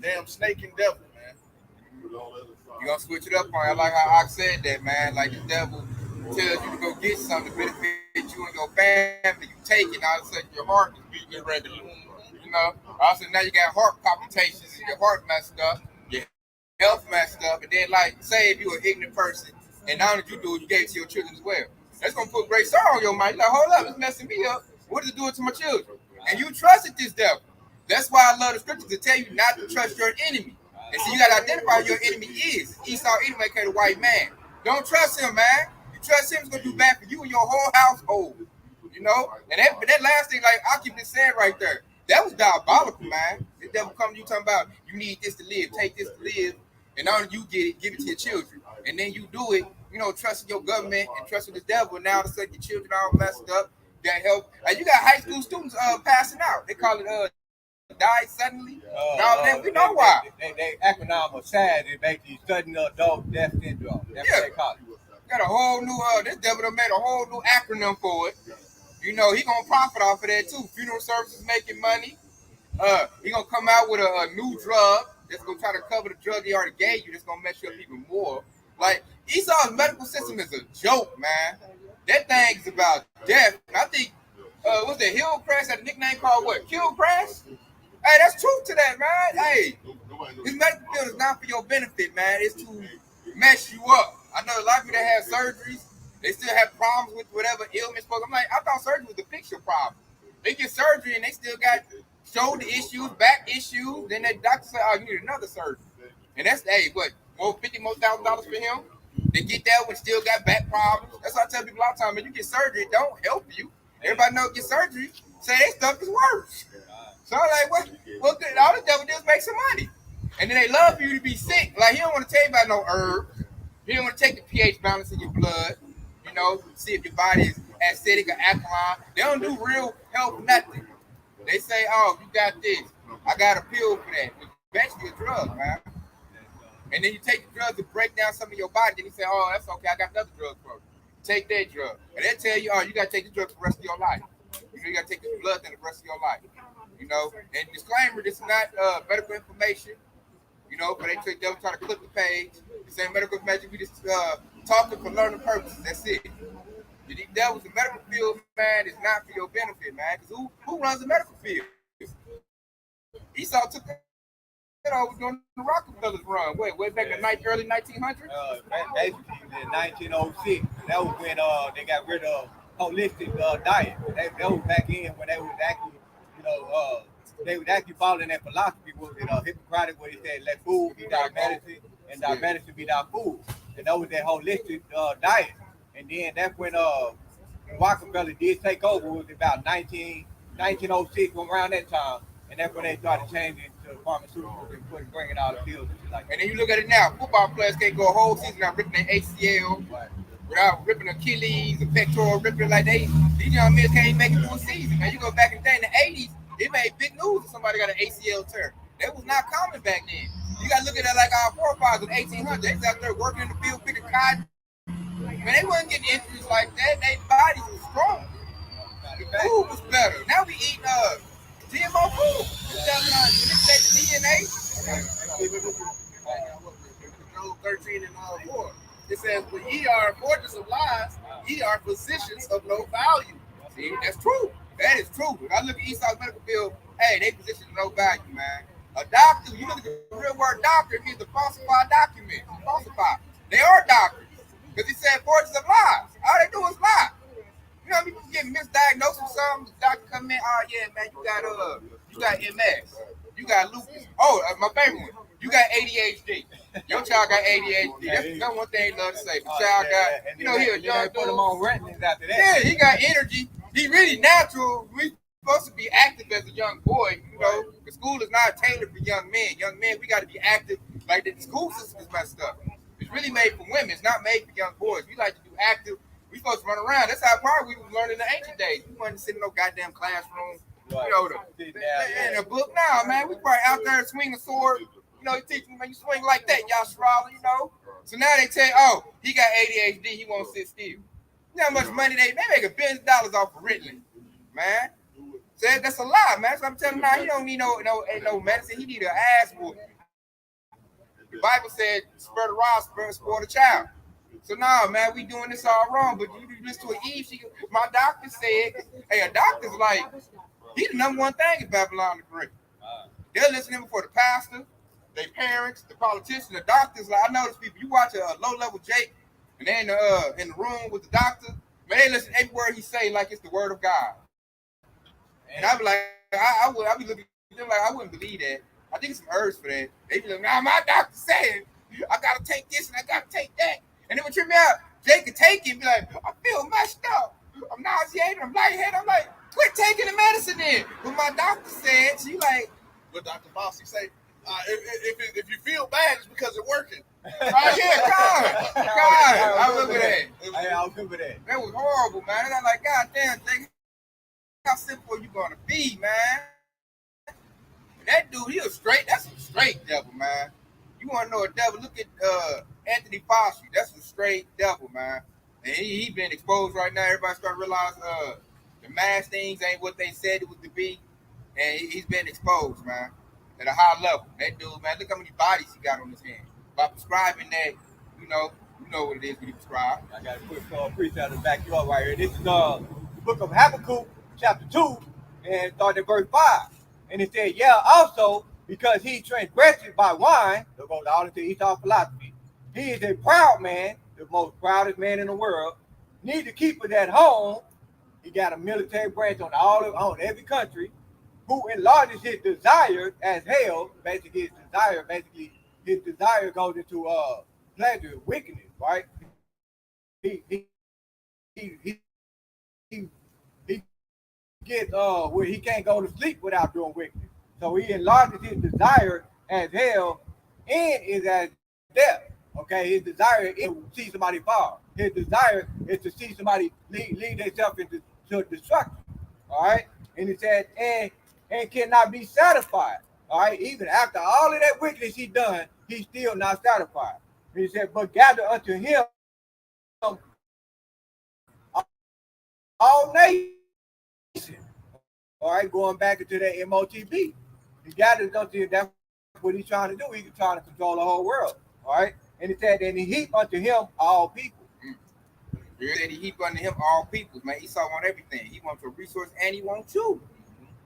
Damn snake and devil, man. You gonna switch it up on. I like how Ox said that, man. Like the devil tells you to go get something to benefit you and your family. You take it, and all of a sudden your heart is beating irregular. You know, also now you got heart palpitations and your heart messed up. Health messed up, and then like say if you're an ignorant person and now that you do it, you gave it to your children as well. That's gonna put great sorrow on your mind. You're like, hold up, it's messing me up. What is it doing to my children? And you trusted this devil. That's why I love the scriptures to tell you not to trust your enemy. And so you gotta identify who your enemy is. Esau Edom, aka the white man. Don't trust him, man. You trust him, it's gonna do bad for you and your whole household. You know? And that last thing, like I keep saying right there, that was diabolical, man. The devil come to you talking about you need this to live, take this to live. And now you get it, give it to your children. And then you do it, you know, trusting your government and trusting the devil. And now all of a sudden your children are all messed up. That help. Like you got high school students passing out. They call it die suddenly. We know why. They acronym of SAD is basically sudden adult death syndrome. That's what they call it. Got a whole new this devil done made a whole new acronym for it. You know, he gonna profit off of that too. Funeral services making money. He gonna come out with a new drug that's gonna try to cover the drug he already gave you. That's gonna mess you up even more. Like Esau's medical system is a joke, man. That thing is about death. I think what's that Hillcrest had a nickname called what? Killcrest? Hey, that's truth to that, man. Hey, this medical field is not for your benefit, man. It's to mess you up. I know a lot of people that have surgeries, they still have problems with whatever ailments. I'm like, I thought surgery was to fix your problem. They get surgery and they still got shoulder issues, back issues. Then that doctor said, "Oh, you need another surgery." And that's what more $50,000 for him. They get that one, still got back problems. That's why I tell people a lot of times, when you get surgery, it don't help you. Everybody know get surgery, say that stuff is worse. So I'm like, what good? All the devil do is make some money. And then they love for you to be sick. Like he don't want to tell you about no herbs. He don't want to take the pH balance in your blood. You know, see if your body is acidic or alkaline. They don't do real health nothing. They say, "Oh, you got this. I got a pill for that." It's basically a drug, man. And then you take the drug to break down some of your body. Then you say, "Oh, that's okay. I got another drug for you. Take that drug." And they tell you, "Oh, you got to take the drug for the rest of your life. You got to take this blood for the rest of your life." You know, and disclaimer, this is not medical information. You know, but they they'll try to clip the page. This ain't medical information. We just talking for learning purposes. That's it. That was the medical field, man. It's not for your benefit, man. Because who runs the medical field? Esau took that over during the Rockefellers run. Way back in the early 1900s? Basically, in 1906. That was when they got rid of holistic diet. That was back in when they was actually, they was actually following that philosophy was Hippocratic, where he said, "Let food be thy medicine, and thy medicine be thy food." And that was that holistic diet. And then that's when Rockefeller did take over. It was about 1906, around that time. And that's when they started changing to pharmaceuticals and bringing out the pills and shit like that. And then you look at it now, football players can't go a whole season without ripping their ACL, without ripping Achilles, a pectoral, ripping like these young men can't even make it through a season. Now you go back in the day in the 80s, it made big news if somebody got an ACL tear. That was not common back then. You got to look at it like our forefathers in the 1800s. They was out there working in the field, picking cotton. Man, they wasn't getting injuries like that. Their bodies were strong. The food was better. Now we eat GMO food. Manipulate the DNA. Job 13 and 4. It says, "But ye are fortress of lies, ye are physicians of no value." See, that's true. That is true. When I look at Esau's medical field, hey, they position no value, man. A doctor, you look at the real word doctor, it means to falsify documents. Falsify. They are doctors. Because he said forces of lies. All they do is lie. You know, people get misdiagnosed with something. The doctor come in, oh yeah, man, you got MS. You got lupus. Oh, my favorite one. You got ADHD. Your child got ADHD. That's one thing they love to say. The child got, you know, he a young put him on retinoids after that. Yeah, he got energy. He really natural. We supposed to be active as a young boy. You know, the school is not tailored for young men. Young men, we got to be active. Like the school system is messed up. It's really made for women. It's not made for young boys. We like to do active. We supposed to run around. That's how probably we was learning in the ancient days. We wasn't sitting in no goddamn classroom. Right. You know, in a book now, man. We probably out there swinging a sword. You know, you teach them, man, you swing like that, y'all Shirala, you know. So now they tell you, oh, he got ADHD, he won't sit still. You know how much money they make $1 billion off of Ritalin, man. So that's a lie, man. So I'm telling you now, he don't need no medicine. He need an ass whooping. The Bible said, spur the rod, spoil the child. So now, man, we doing this all wrong. But you listen to Eve, my doctor said, hey, a doctor's like, he the number one thing in Babylon the Great. They'll listen to him before the pastor, their parents, the politicians, the doctors. Like I know these people. You watch a low-level Jake, and they're in the room with the doctor. Man, they listen to every word he say like it's the word of God. And I be like, I be looking at them like I wouldn't believe that. I think it's some herbs for that. They be like, nah, my doctor said I gotta take this and I gotta take that. And then what trip me out, Jake could take it and be like, I feel messed up. I'm nauseated. I'm lightheaded. I'm like, quit taking the medicine then. But my doctor said, she like, what Dr. Bossy say? If you feel bad, it's because it's working. Oh yeah, God, I remember that. I remember that. That was horrible, man. And I'm like, God damn, Jake, how simple are you gonna be, man? And that dude, he was straight. That's a straight devil, man. You want to know a devil? Look at Anthony Fauci. That's a straight devil, man. And he been exposed right now. Everybody starting to realize the mass things ain't what they said it was to be. And he's been exposed, man, at a high level. That dude, man, look how many bodies he got on his hand. By prescribing that, you know what it is when you prescribe. I got a quick precept to back you up right here. This is the book of Habakkuk, chapter 2, and start at verse 5. And it said, yeah, also, because he transgressed by wine, that goes all into Esau philosophy. He is a proud man, the most proudest man in the world. Need to keep it at home. He got a military branch on every country, who enlarges his desire as hell. Basically, his desire goes into pleasure, wickedness, right? He gets where he can't go to sleep without doing wickedness. So he enlarges his desire as hell and is as death. Okay, his desire is to see somebody fall. His desire is to see somebody lead themselves into destruction. All right, and he said, and cannot be satisfied. All right, even after all of that wickedness he done, he's still not satisfied. And he said, but gather unto him all nations. All right, going back into that MOTB. He gathers unto him. That's what he's trying to do. He's trying to control the whole world. All right, and he said, and he heap unto him all people. He said he heap unto him all people. Man, Esau want everything. He wants a resource and he wants you.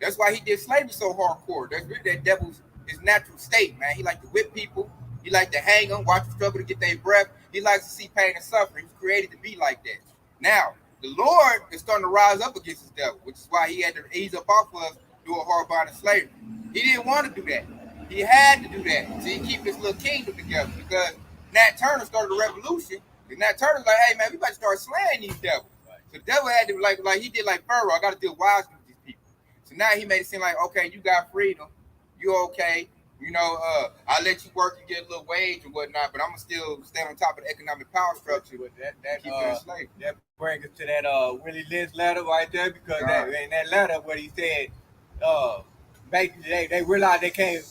That's why he did slavery so hardcore. That's really that devil's his natural state, man. He like to whip people. He like to hang them, watch them struggle to get their breath. He likes to see pain and suffering. He's created to be like that. Now, the Lord is starting to rise up against his devil, which is why he had to ease up off of us, do a hard bonding slavery. He didn't want to do that. He had to do that so he keep his little kingdom together, because Nat Turner started a revolution. And Nat Turner's like, hey, man, we about to start slaying these devils. Right. So the devil had to, like he did like Pharaoh, I got to deal wisely with these people. So now he made it seem like, okay, you got freedom. You're okay. You know, I'll let you work and get a little wage and whatnot, but I'm going to still stay on top of the economic power structure. That brings us to that Willie Lynch letter right there, because in that letter where he said, basically they realized they can't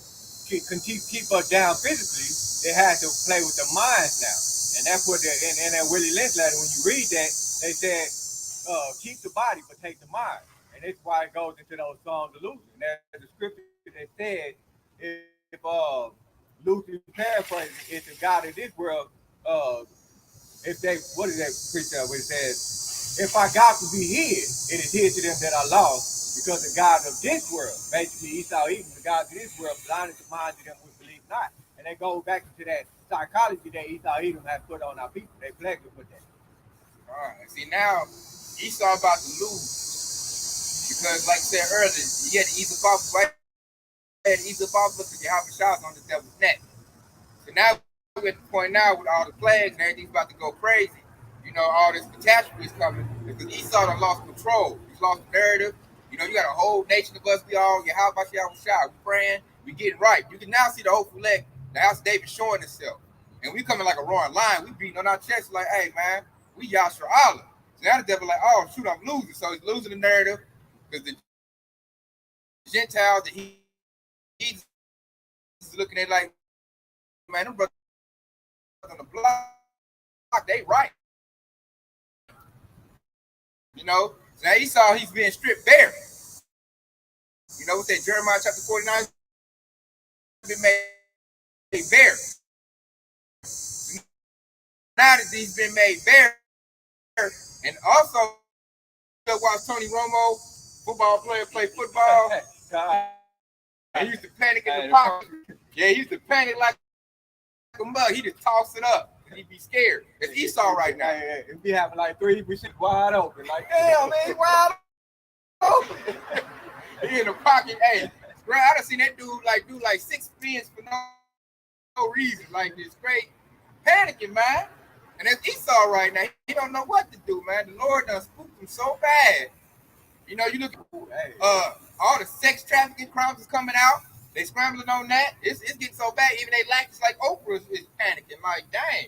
keep us down physically. They had to play with their minds now. And that's what in that Willie Lynch letter, when you read that, they said, keep the body, but take the mind. And that's why it goes into those songs of Luther. And that's the scripture that said, if Luther paraphrasing, if the God of this world, if they, what is that preacher where it says, if our God could be hid, it is hid to them that are lost, because the God of this world, basically Esau Edom, the God of this world, blinded the minds of them who believe not. And they go back into that psychology that Esau Edom has put on our people. They plagued us with that. All right. See, now Esau about to lose because, like I said earlier, he had to ease the off, right? He had to ease the off because you have a shot on the devil's neck. So now we're at the point now with all the plagues and everything's about to go crazy. You know, all this catastrophe is coming because Esau done lost control. He's lost the narrative. You know, you got a whole nation of us. We all get how about y'all shot? We praying. We getting right. You can now see the whole elect, the house of David showing itself. And we coming like a roaring lion. We beating on our chest like, hey, man, we Yasser Allah. So now the devil like, oh, shoot, I'm losing. So he's losing the narrative because the Gentiles that he's looking at like, man, them brothers on the block, they right. You know, so now Esau, he's being stripped bare. You know what that Jeremiah chapter 49 been made bare. Now that he's been made bare, and also watch Tony Romo, football player, play football. He used to panic in the pocket. Yeah, he used to panic like a mug. He just toss it up. He'd be scared. It's Esau right now. If we having like 3 receivers wide open, like damn, man, wide open. He in the pocket. Hey, I done seen that dude do 6 spins for no reason. Like this great panicking, man. And that's Esau right now. He don't know what to do, man. The Lord done spooked him so bad. You know, you look at all the sex trafficking crimes is coming out. They scrambling on that. It's getting so bad. Even they like it's like Oprah is panicking. Like, dang,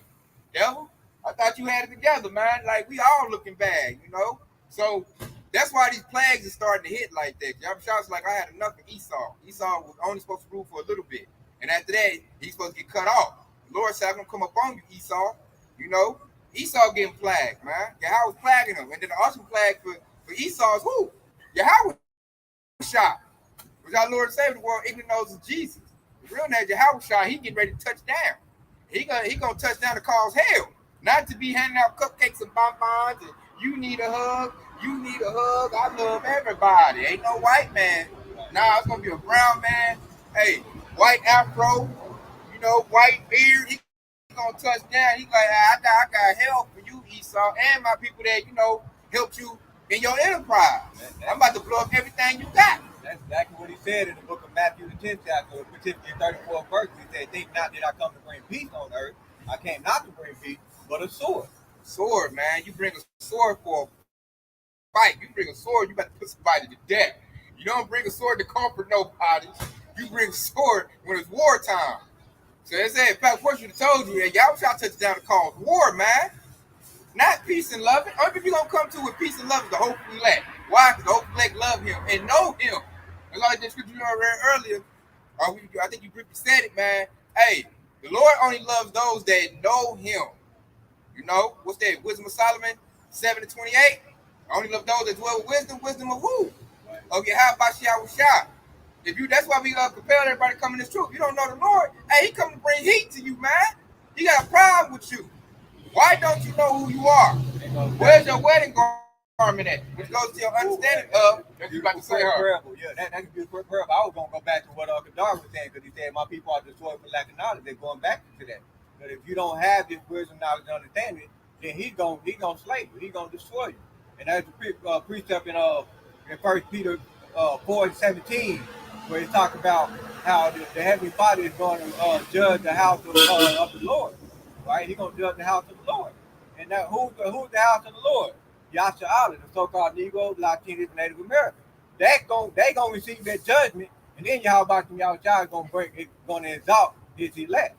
devil, I thought you had it together, man. Like we all looking bad, you know. So that's why these plagues are starting to hit like that. Yahushua's like, I had enough of Esau. Esau was only supposed to rule for a little bit, and after that, he's supposed to get cut off. The Lord said, I'm gonna come up on you, Esau. You know, Esau getting plagued, man. Yahweh was plaguing him, and then the awesome plague for Esau is who? Yahweh shot. Which our Lord and Savior the world ignorant knows is Jesus. The real name Yahweh shot. He getting ready to touch down. He gonna touch down to cause hell, not to be handing out cupcakes and bonbons and you need a hug. You need a hug. I love everybody. Ain't no white man. Nah, it's gonna be a brown man. Hey, white afro. You know, white beard. He gonna touch down. He's like, I got help for you, Esau, and my people that helped you in your enterprise. I'm about to blow up everything you got. That's exactly what he said in the book of Matthew, the 10th chapter, particularly 34th verse. He said, think not that I come to bring peace on earth. I came not to bring peace, but a sword. Sword, man. You bring a sword for a fight. You bring a sword, you about to put somebody to death. You don't bring a sword to comfort nobody. You bring a sword when it's wartime. So they said, in fact, what should have told you, y'all shall touch down to cause war, man. Not peace and love. Only people you're going to come to with peace and love is the hopeful elect. Why? Because the hopeful elect love him and know him. It's like the scripture you read earlier. I think you briefly said it, man. Hey, the Lord only loves those that know him. You know, what's that? Wisdom of Solomon 7:28. I only love those that dwell with wisdom. Wisdom of who? Okay, how about Yahusha? That's why we compel everybody to come in this truth. You don't know the Lord. Hey, he come to bring heat to you, man. He got a problem with you. Why don't you know who you are? Where's your wedding garment at? Which goes to your understanding of that you about to say her. Yeah, that could be a quick parable. I was gonna go back to what Kadar was saying because he said my people are destroyed for lack of knowledge. They're going back to that. But if you don't have this wisdom, knowledge, and understanding, then he's gonna slay you. He's gonna destroy you. And that's the precept in 1 Peter 4:17, where he talks about how the Heavenly Father is going to judge the house of the Lord. Right? He's going to judge the house of the Lord. And now who's the house of the Lord? Yasha Allah, the so-called Negro, Latinos, Native Americans. They going to receive that judgment, and then Yahweh Yahweh is going to exalt his elect.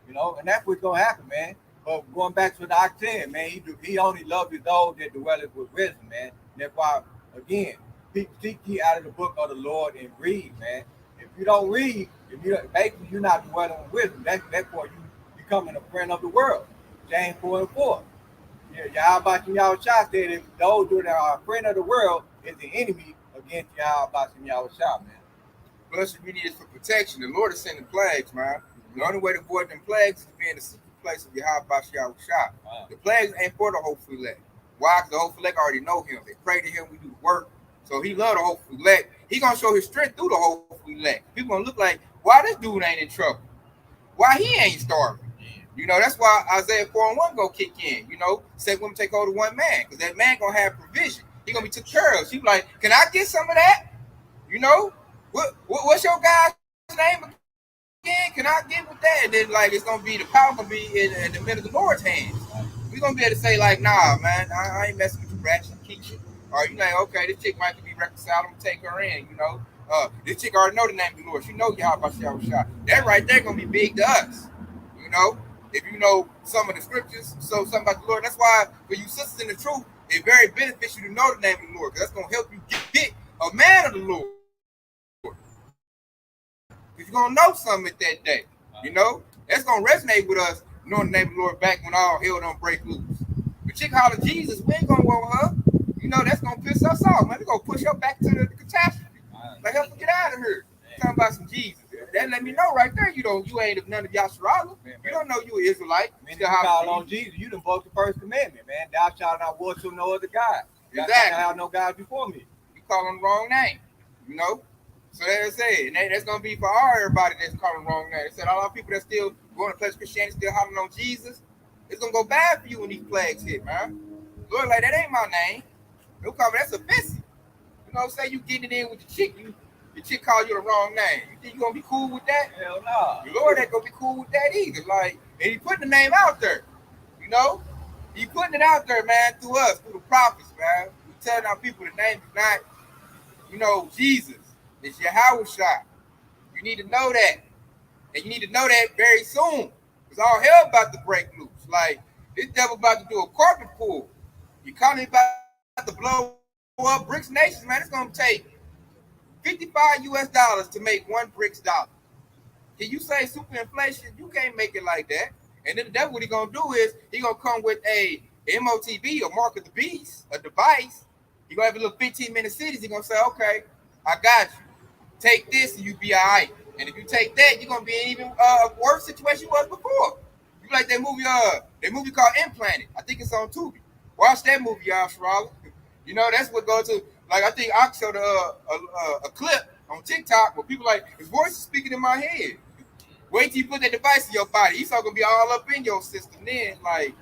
You know, and that's what's going to happen, man. But going back to the accent, man, he only loves those that dwelleth with wisdom, man. And that's why, again, seek ye out of the book of the Lord and read, man. If you don't read, basically you're not dwelling with wisdom. That's why you becoming a friend of the world. James 4:4. Yeah, Yahweh said if those that are a friend of the world is the enemy against Yahweh, man. Plus, we need it for protection. The Lord is sending plagues, man. The only way to avoid them plagues is to be in the secret place of Yahweh. Wow. The plagues ain't for the hopeful elect. Why? Because the hopeful elect already know him. They pray to him. We do the work. So he love the hopeful elect. He gonna show his strength through the hopeful elect. People gonna look like, why this dude ain't in trouble? Why he ain't starving? You know, that's why Isaiah 4:1 go kick in. You know, say women take hold of one man, because that man gonna have provision. He gonna be took care of. She be like, can I get some of that? You know, what's your guy's name again? Can I get with that? And then like it's gonna be the power gonna be in the middle of the Lord's hands. We gonna be able to say like, nah, man, I ain't messing with you, rats and Keisha. Or you like, okay, this chick might be reconciled. I'm gonna take her in. You know, this chick already know the name of the Lord. She know Yahweh Shah. That right there gonna be big to us. You know, if you know some of the scriptures, so something about the Lord. That's why for you sisters in the truth, it's very beneficial to know the name of the Lord, because that's gonna help you get a man of the Lord. Because you're gonna know something at that day. You know, that's gonna resonate with us knowing the name of the Lord back when all hell don't break loose. But chick holler Jesus, we ain't gonna want her. You know, that's gonna piss us off, man. We're gonna push her back to the catastrophe. Like, help her get out of here. Talking about some Jesus. That let me know right there. You ain't of none of Yasharala. You don't know you an Israelite. Man, you call on Jesus, you done broke the first commandment, man. Thou shalt not worship no other God. Thou shalt not have no God before me. You calling the wrong name. You know? So that's it. And that's gonna be for all everybody that's calling the wrong name. They said all our people that still going to place Christianity, still hollering on Jesus, it's gonna go bad for you when these plagues hit, man. Lord, like that ain't my name. They'll call me, that's offensive. You know, say you getting it in with the chick, the chick call you the wrong name. You think you gonna be cool with that? Hell no. The Lord ain't gonna be cool with that either. Like, and he putting the name out there. You know? He putting it out there, man, through us, through the prophets, man. We telling our people the name is not, you know, Jesus. It's Yahweh Shah. You need to know that. And you need to know that very soon. Because all hell about to break loose. Like, this devil about to do a carpet pull. The economy about to blow up. BRICS nations, man, it's going to take $55 US to make one BRICS dollar. Can you say super inflation? You can't make it like that. And then that's what he's going to do is he's going to come with a MOTB, or Mark of the Beast, a device. He's going to have a little 15-minute cities. He's going to say, okay, I got you. Take this and you be all right. And if you take that, you're going to be in even worse situation you was before. You like that movie called Implanted. I think it's on Tubi. Watch that movie, y'all, Sharala. You know, that's what goes to, like, I think I showed a clip on TikTok where people like, his voice is speaking in my head. Wait till you put that device in your body. He's all going to be all up in your system then. Like,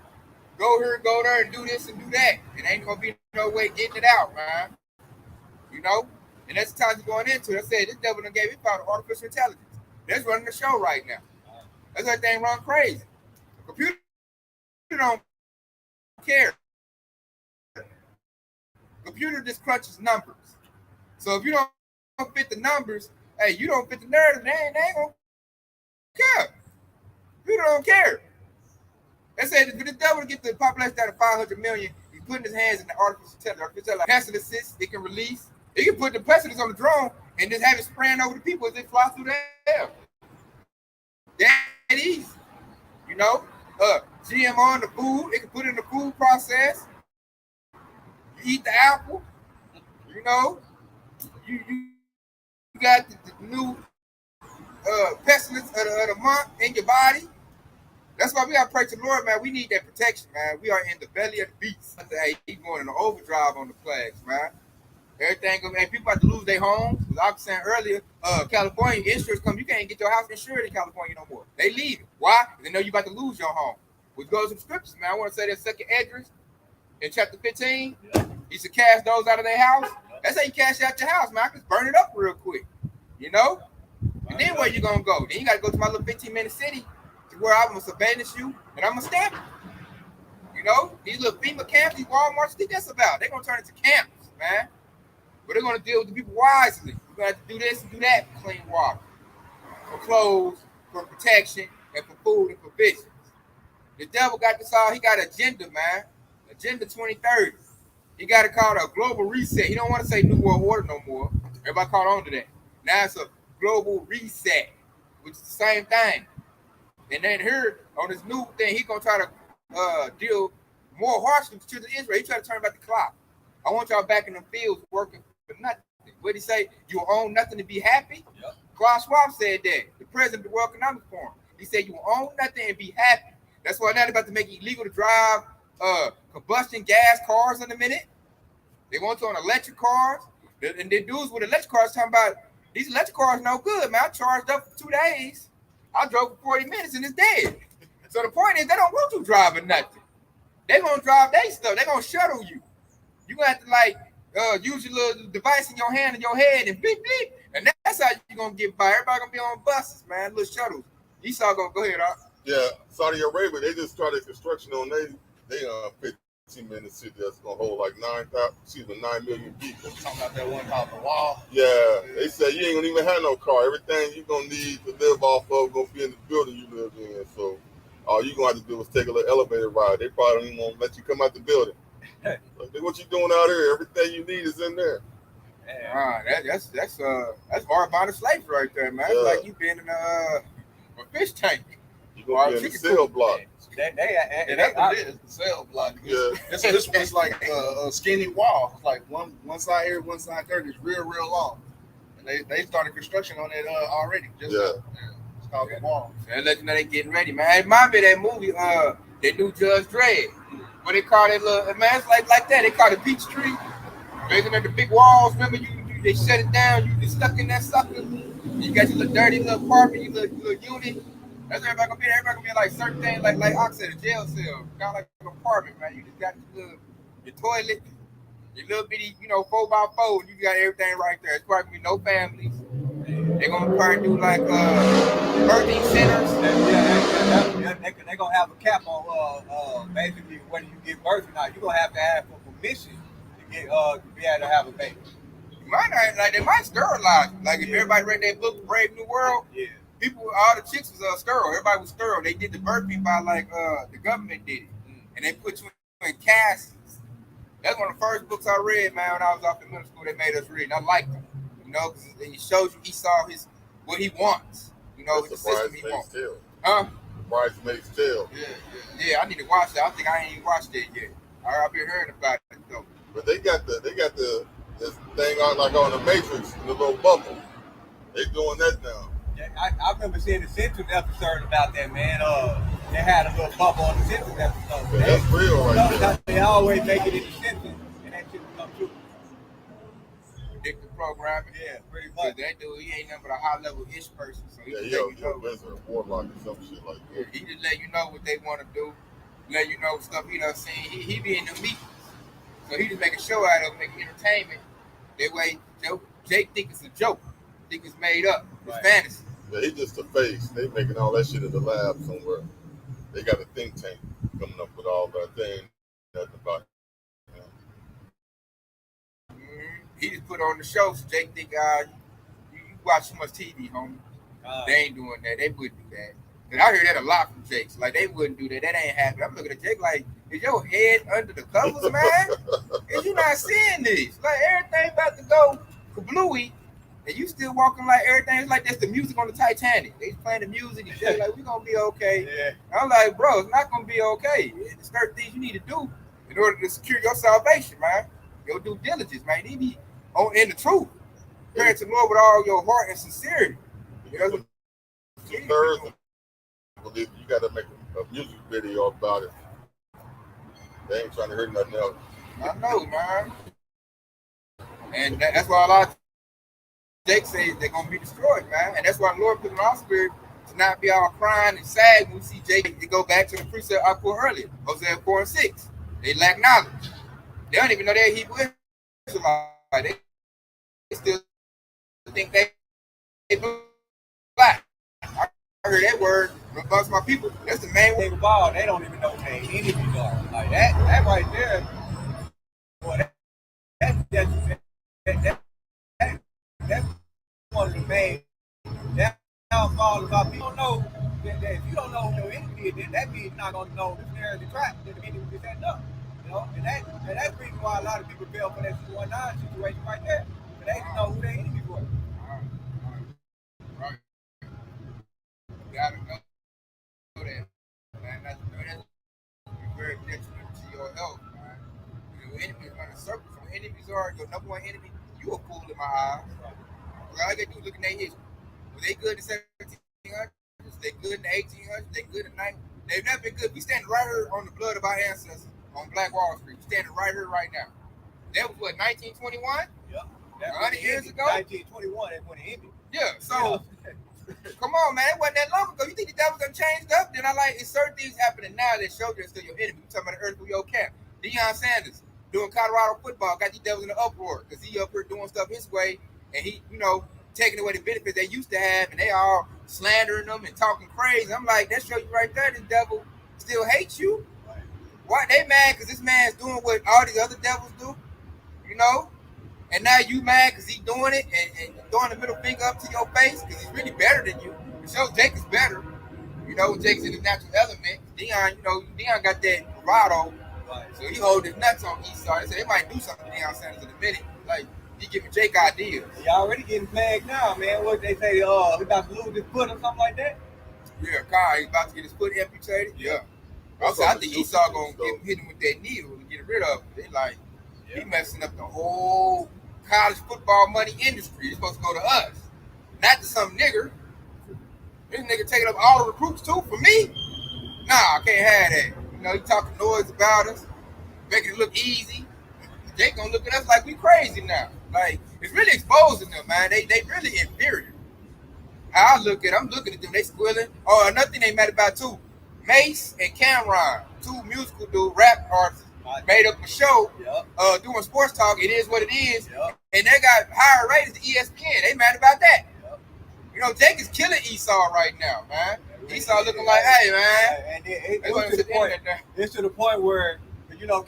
go here, go there, and do this and do that. It ain't going to be no way getting it out, man. You know? And that's the time you're going into it. I said, this devil done gave his power to artificial intelligence. That's running the show right now. That's that thing run crazy. The computer don't care. Computer just crunches numbers. So if you don't fit the numbers, hey, you don't fit the narrative, they ain't gonna care. Computer don't care. They said for the devil to get the population down to 500 million, he's putting his hands in the artificial intelligence. Like passive assist, it can release. It can put the pestilence on the drone and just have it spraying over the people as they fly through the air. That easy. You know, GMO in the food, it can put it in the food process. You eat the apple, you know, you got the new pestilence of the month in your body. That's why we gotta pray to the Lord, man. We need that protection, man. We are in the belly of the beast. Hey, he's going in the overdrive on the plagues, man. Everything, and people about to lose their homes. As I was saying earlier, California insurance company, you can't get your house insured in California no more. They leave it. Why? They know you about to lose your home. Which goes to the scriptures, man. I want to say that second Esdras in chapter 15. He should cast those out of their house. That's how you cash out your house, man. I can just burn it up real quick. You know? And then where you gonna go? Then you gotta go to my little 15-minute city to where I'm gonna surveillance you and I'm gonna stamp you. You know? These little FEMA camps, these Walmarts, what that's about? They're gonna turn into camps, man. But they're gonna deal with the people wisely. You're gonna have to do this and do that for clean water, for clothes, for protection, and for food and provisions. The devil got this all, he got an agenda, man. Agenda 2030. He got it called a global reset. He don't want to say New World Order no more. Everybody caught on to that. Now it's a global reset, which is the same thing. And then here on this new thing, he's gonna try to deal more harshly with the children of Israel. He try to turn back the clock. I want y'all back in the fields working for nothing. What did he say? You own nothing to be happy? Yep. Klaus Schwab said that, the president of the World Economic Forum. He said you own nothing and be happy. That's why now they're about to make it illegal to drive combustion gas cars in a minute. They want you on electric cars. And the dudes with electric cars talking about these electric cars no good, man. I charged up for 2 days. I drove for 40 minutes and it's dead. So the point is they don't want you driving nothing. They gonna drive their stuff. They gonna shuttle you. You gonna have to like use your little device in your hand and your head and beep beep. And that's how you gonna get by. Everybody gonna be on buses, man, little shuttles. Esau gonna go ahead, Yeah, Saudi Arabia, they just started construction on they 15-minute city that's gonna hold like 9 million people. Talking about that one called the wall. Yeah, they said you ain't gonna even have no car. Everything you gonna need to live off of gonna be in the building you live in. So all you gonna have to do is take a little elevator ride. They probably don't even want to let you come out the building. Like, what you doing out here? Everything you need is in there. That's hard bonded slavery right there, man. Yeah. It's like you been in a fish tank. You gonna be in the cell block. And that's what it is, the cell block. Yeah. This one's like a skinny wall. It's like one side here, one side there. It's real long. And they started construction on it already. It's called the wall. They let you know they getting ready, man. It reminds me of that movie, that new Judge Dredd. What they call it, man, it's like that. They call it Peachtree. Raising at the big walls. Remember, they shut it down. You get stuck in that sucker. You got your little dirty little apartment, your little unit. That's what everybody gonna be. Everybody gonna be like certain things, like Ox said, a jail cell, kind of like an apartment, man. You just got your toilet, your little bitty, 4x4, and you got everything right there. It's probably gonna be no families. They're gonna probably do like birthing centers. They're gonna have a cap on basically when you get birth. Now you're gonna have to ask for permission to get to be able to have a baby. You might not, like they might sterilize. Like if everybody read that book, Brave New World. Yeah. People, all the chicks was sterile. Everybody was sterile. They did the birthing by like the government did it, and they put you in casts. That's one of the first books I read, man. When I was off in middle school, they made us read. And I liked them, because it shows you Esau what he wants. What the system he wants. Huh? Bridesmaid's Tale. Yeah. I need to watch that. I think I ain't even watched that yet. I've been hearing about it though. But they got this thing on the Matrix in the little bubble. They doing that now. Yeah, I remember seeing the Simpsons episode about that, man. They had a little bubble on the Simpsons episode. Yeah, that's real right there. They always make it in the Simpsons, and that shit come true. Predictive programming. Yeah, pretty So much. that dude, he ain't nothing but a high level ish person. So he Yeah, just let you know. Wizard, Warlock, or some shit like that. He just let you know what they want to do, let you know stuff he done seen. He be in the meetings, so he just make a show out of it, make entertainment. That way, Jake think it's a joke, think it's made up, it's fantasy. Yeah, he just a face. They making all that shit in the lab somewhere. They got a think tank coming up with all that thing. Nothing about it. He just put on the show, so Jake think, you watch too much TV, homie. They ain't doing that. They wouldn't do that. And I hear that a lot from Jakes. Like, they wouldn't do that. That ain't happening. I'm looking at Jake like, is your head under the covers, man? Is you not seeing this? Like, everything about to go kablooey, and you still walking like everything. It's like that's the music on the Titanic. They playing the music, and Jake like, we gonna be okay. Yeah. I'm like, bro, it's not gonna be okay. There's certain things you need to do in order to secure your salvation, man. Your due diligence, man. You be in the truth. Praying to the Lord with all your heart and sincerity. Thursday, you got to make a music video about it. They ain't trying to hear nothing else. I know, man. And that's why a lot of Jake says they're going to be destroyed, man. And that's why the Lord put in our spirit to not be all crying and sad when we see Jake to go back to the precept I put earlier, Hosea 4:6. They lack knowledge. They don't even know they're Hebrew Israelites. They still think they black. I heard that word amongst my people. That's the main Think about they don't even know what their enemies are. Like that right there. Boy, that's one of the main downfalls about people. Don't know that if you don't know who your enemy is, then that means you're not gonna know the snare of the trap that the enemy is setting up. And that's the reason why a lot of people fell for that 219 situation right there. But they didn't know who their enemy was. Right. You gotta know that, man. That's very detrimental to your health, man. Your enemy is gonna circle. So enemies are your number one enemy. You a fool in my eyes. All I gotta do is look at their history. Were they good in the 1700s? They good in the 1800s? They good in the 90s? They've never been good. We standing right here on the blood of our ancestors on Black Wall Street. We standing right here right now. That was what, 1921? Yep. 100 years ago? 1921 is when it ended. Yeah, so come on, man. It wasn't that long ago. You think the devil done changed up? Then I like it's certain things happening now that show you're still your enemy. You talking about the earth through your camp. Deion Sanders doing Colorado football got these devils in an uproar because he up here doing stuff his way and he, taking away the benefits they used to have and they all slandering them and talking crazy. I'm like, that show you right there, the devil still hates you. Why they mad? Because this man's doing what all these other devils do, And now you mad because he's doing it and throwing the middle finger up to your face because he's really better than you. It shows Jake is better. Jake's in his natural element. Deion, Deion got that bravado. So he hold his nuts on Esau. So they might do something to Deion Sanders in a minute. Like, he giving Jake ideas. He already getting flagged now, man. What they say, he about to lose his foot or something like that? Yeah, Kyle, he's about to get his foot amputated. Yeah. Also, I think Esau going to hit him with that needle and get rid of him. They like, he messing up the whole college football money industry. It's supposed to go to us, not to some nigger. This nigga taking up all the recruits too for me. Nah, I can't have that. He talking noise about us, making it look easy. They gonna look at us like we crazy now. Like it's really exposing them, man. They really inferior. I'm looking at them. They squealing. Oh, another thing they mad about too. Mace and Cameron, two musical dude rap artists, made up a show doing sports talk. It is what it is. And they got higher ratings than ESPN. They mad about that. Jake is killing Esau right now, man. Esau looking like, hey, man. And it's to the point where,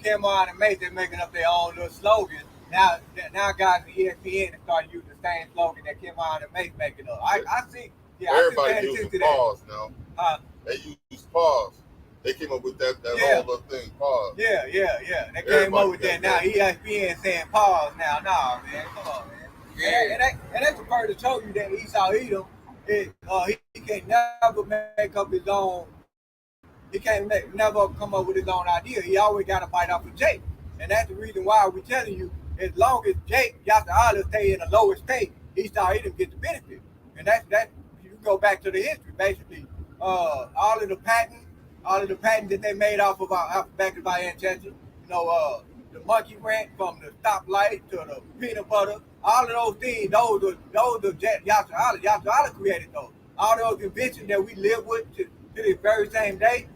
Cameron and Mace, they're making up their own little slogan. Now guys at ESPN have started using the same slogan that Cameron and Mace making up. I see. Yeah, everybody using pause now. They use pause. They came up with that whole little thing, pause. Yeah. They came up with that. Now ESPN saying pause now. Nah, man. Come on, man. Yeah. And that's the part to show you that Esau Edom, he can never make up his own. He can't never come up with his own idea. He always got to fight off of Jake. And that's the reason why we're telling you, as long as Jake, Yasser Allah stay in the lower state, Esau Edom gets the benefit. And that's you go back to the history, basically. All of the patents that they made off of back of our ancestors, the monkey ranch from the stoplight to the peanut butter, all of those things, those are Yasser Allah. Yasser Allah created those. All those inventions that we live with to this very same day,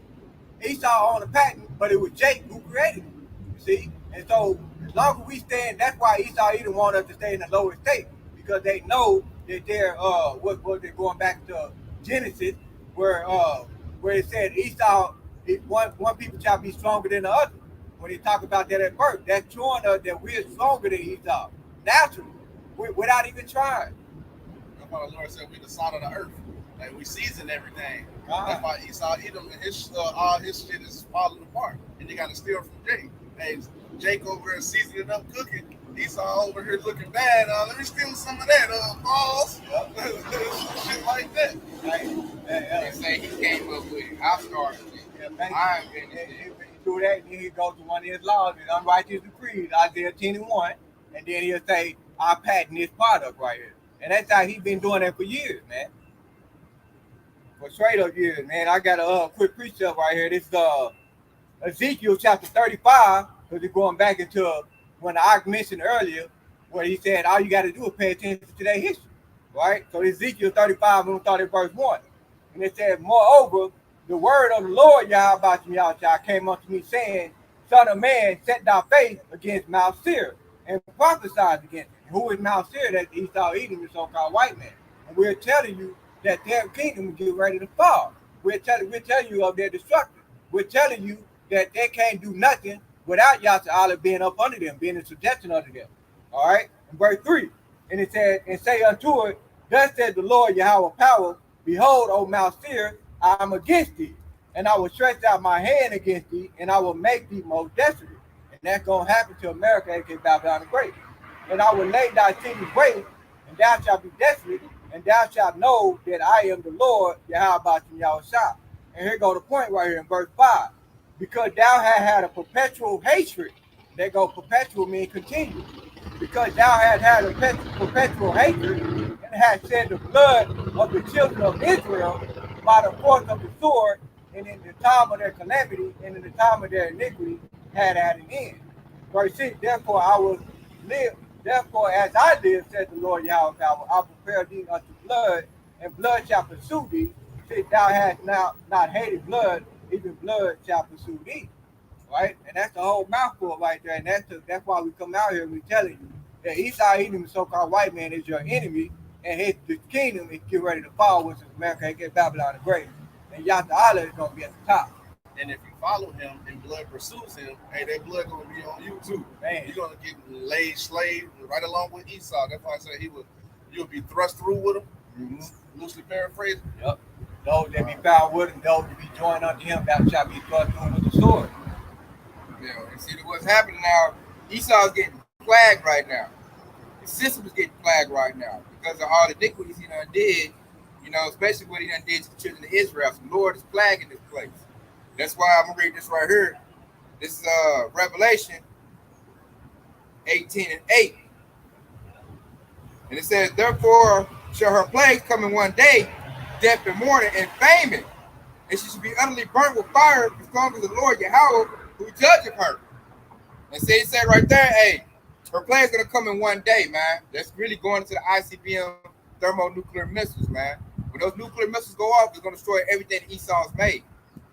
Esau owned the patent, but it was Jake who created it. You see? And so as long as we stand, that's why Esau Edom want us to stay in the lower state, because they know that they're they're going back to Genesis, where it said Esau, one people shall be stronger than the other. When they talk about that at birth, that's showing us that we're stronger than Esau, naturally, without even trying. That's why the Lord said we the salt of the earth. Like we season everything. That's why Esau Edom and all his shit is falling apart. And they got to steal from Jake. Hey, Jake over there seasoning up cooking. Esau over here looking bad. Let me steal some of that. Balls. Shit like that. They say he came up with it. I started it. I invented it. Do that, and then he goes to one of his laws, his unrighteous decrees, Isaiah 10:1, and then he'll say, I patent this product right here. And that's how he's been doing that for years, man. For straight up years, man. I got a quick precept right here. This is Ezekiel chapter 35, because it's going back into when I mentioned earlier, where he said, all you got to do is pay attention to their history, right? So Ezekiel 35, I'm going to start at verse 1. And it says, moreover, the word of the Lord Yahweh came unto me, saying, Son of man, set thy face against Mount Seir, and prophesied against it. Who is Mount Seir? That's Esau Edom, the so-called white man. And we're telling you that their kingdom is getting ready to fall. We're telling you of their destruction. We're telling you that they can't do nothing without Yasser Allah being up under them, being in subjection under them. All right? In verse 3, and it said, and say unto it, thus said the Lord Yahweh power, behold, O Mount Seir, I am against thee, and I will stretch out my hand against thee, and I will make thee most desolate. And that's going to happen to America, aka Babylon the Great. And I will lay thy cities waste, and thou shalt be desolate, and thou shalt know that I am the Lord, Yahweh Shah. And here go the point right here in verse 5. Because thou hast had a perpetual hatred. There go perpetual mean continue. Because thou hast had a perpetual hatred, and hast shed the blood of the children of Israel by the force of the sword, and in the time of their calamity, and in the time of their iniquity, had at an end. Verse 6, therefore I will Therefore, as I live, said the Lord Yahweh, I'll prepare thee unto blood, and blood shall pursue thee. See, thou hast now not hated blood, even blood shall pursue thee. Right? And that's the whole mouthful right there. And that's why we come out here and we telling you that Esau Edom, the so-called white man, is your enemy, and the kingdom is getting ready to fall, which is America and get Babylon the Great. And Yata Allah is gonna be at the top. And if you follow him and blood pursues him, hey, that blood gonna be on you too. Man. You're gonna get laid slave right along with Esau. That's why I said you'll be thrust through with him. Mm-hmm. Loosely paraphrased. Yep. Those that be found with him, those that be joined unto him, that shall be thrust through with the sword. Yeah, and see what's happening now. Esau's getting flagged right now. His system is getting flagged right now because of all the iniquities he done did. You know, especially what he done did to the children of Israel. So the Lord is flagging this place. That's why I'm gonna read this right here. This is Revelation 18:8. And it says, therefore shall her plagues come in one day, death and mourning and famine, and she shall be utterly burnt with fire as long as the Lord Yahweh who judgeth her. And so he said right there, hey, her plague's gonna come in one day, man. That's really going into the ICBM thermonuclear missiles, man. When those nuclear missiles go off, it's gonna destroy everything Esau's made.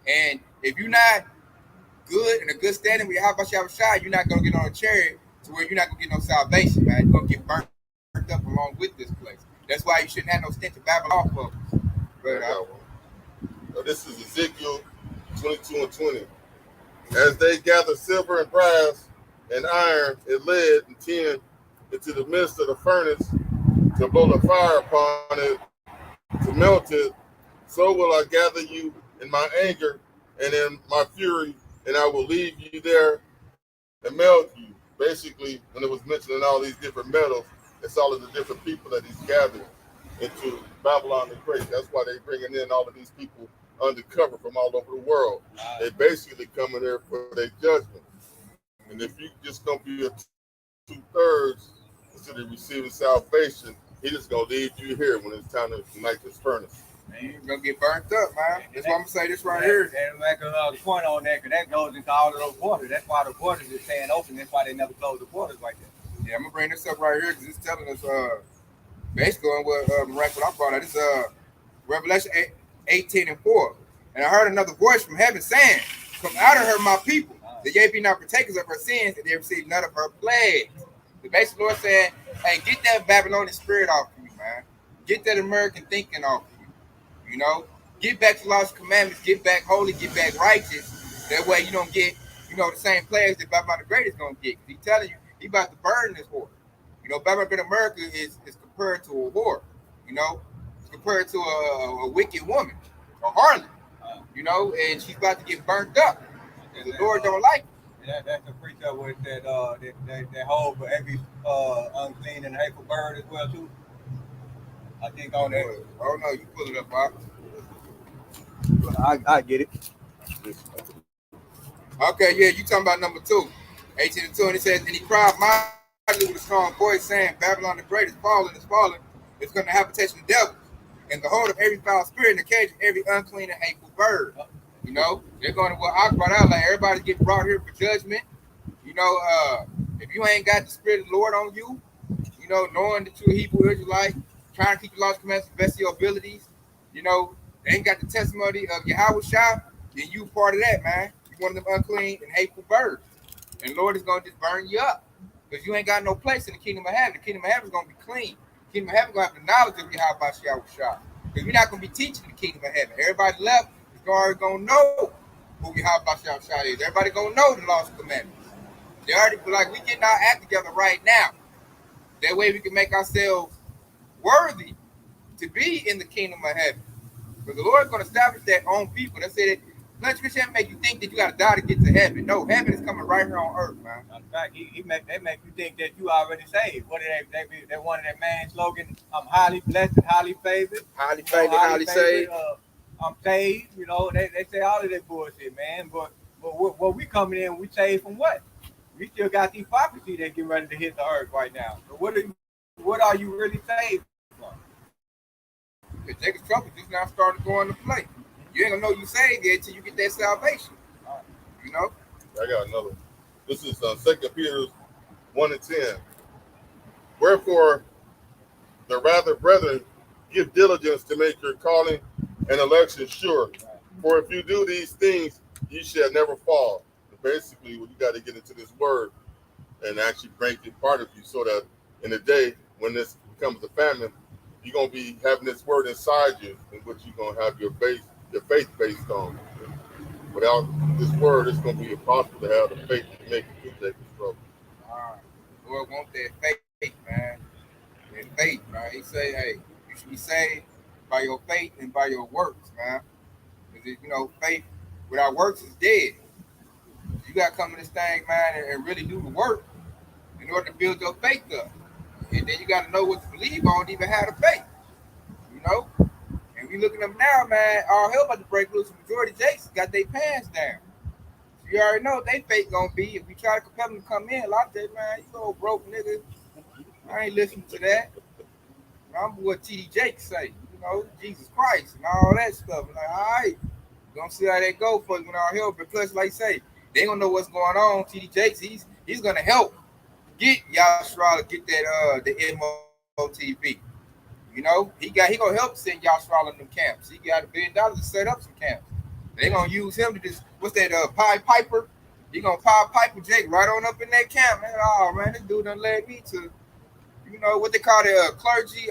And if you're not good in a good standing with Yahweh Shai, you're not gonna get on a chariot to where you're not gonna get no salvation, man. You're gonna get burnt up along with this place. That's why you shouldn't have no stench of Babylon off of. But this is Ezekiel 22:20. As they gather silver and brass and iron and lead and tin into the midst of the furnace to blow the fire upon it, to melt it, so will I gather you in my anger and in my fury, and I will leave you there and melt you. Basically, when it was mentioning all these different metals, it's all of the different people that he's gathered into Babylon the Great. That's why they're bringing in all of these people undercover from all over the world. They basically coming there for their judgment. And if you just gonna be a 2/3 instead of receiving salvation, he just gonna leave you here when it's time to ignite this furnace. Man, you're gonna get burnt up, man. That's why I'm gonna say this right here. And make another point on that, because that goes into all of those borders. That's why the borders is staying open. That's why they never close the borders like that. Yeah, I'm gonna bring this up right here because it's telling us basically on what I brought out. This Revelation 18:4. And I heard another voice from heaven saying, come out of her, my people, that ye be not partakers of her sins, and they receive none of her plagues. The basic Lord said, hey, get that Babylonian spirit off of you, man. Get that American thinking off of you. You know, get back to laws and commandments, get back holy, get back righteous. That way you don't get, the same plagues that Babylon the Great is going to get. He's telling you, he about to burn this whore. Babylon in America is compared to a whore. It's compared to a wicked woman, a harlot. And she's about to get burnt up. The Lord don't like it. That's a precept with that hold for every unclean and hateful bird as well too. I think on that. Oh no, you pull it up, Bob. I get it. Okay, yeah, you talking about number 2, 18:2, and it says, and he cried mightily with a strong voice, saying, Babylon the Great is fallen, it's going to habitation of devils, and the hold of every foul spirit, and the cage of every unclean and hateful bird. They're going to what I brought out, like everybody's getting brought here for judgment. If you ain't got the spirit of the Lord on you, knowing that you're a Hebrew Israelite, trying to keep the laws and commandments to the best of your abilities, they ain't got the testimony of Yahweh Shai, then you part of that, man. You one of them unclean and hateful birds. And the Lord is going to just burn you up because you ain't got no place in the kingdom of heaven. The kingdom of heaven is going to be clean. The kingdom of heaven is going to have the knowledge of Yahweh Shai. Because we're not going to be teaching the kingdom of heaven. Everybody left is already going to know who Yahweh Shai is. Everybody going to know the laws and commandments. They already be like, we getting our act together right now. That way we can make ourselves worthy to be in the kingdom of heaven. But the Lord is going to establish that on people. They say that much Christianity make you think that you got to die to get to heaven. No, heaven is coming right here on earth, man. In fact, they make you think that you already saved. What did they wanted that man's slogan? I'm highly blessed, highly favored. Highly favored, highly saved. I'm saved. They say all of that bullshit, man. But what we coming in, we saved from what? We still got these prophecies that get ready to hit the earth right now. So what are you really saved from? Because Jacob's trouble just now started going to play. You ain't gonna know you saved yet until you get that salvation. I got another. This is 2 Peter 1:10. Wherefore, the rather, brethren, give diligence to make your calling and election sure. For if you do these things, you shall never fall. Basically, you got to get into this word and actually make it part of you, so that in the day when this becomes a famine, you're gonna be having this word inside you, in which you're gonna have your faith based on. Without this word, it's gonna be impossible to have the faith to make it through that struggle. Lord want that faith, man. That faith, man. He say, hey, you should be saved by your faith and by your works, man. Because faith without works is dead. You gotta come in this thing, man, and really do the work in order to build your faith up. And then you gotta know what to believe on to even have the faith. And we looking up now, man, all hell about to break loose. The majority of Jakes got their pants down. So you already know what they faith gonna be. If we try to compel them to come in, a lot of them, man, you go broke nigga. I ain't listening to that. I'm what TD Jakes say, Jesus Christ and all that stuff. I'm like, all right, we're gonna see how that go for us when all hell. But plus, like I say, they don't know what's going on. TD Jakes, he's gonna help get Yashara to get that the MOTV. He gonna help send Yashara in them camps. He got $1 billion to set up some camps. They gonna use him to just what's that Pied Piper? He gonna Pied Piper Jake right on up in that camp. Man, oh man, this dude done led me to what they call the clergy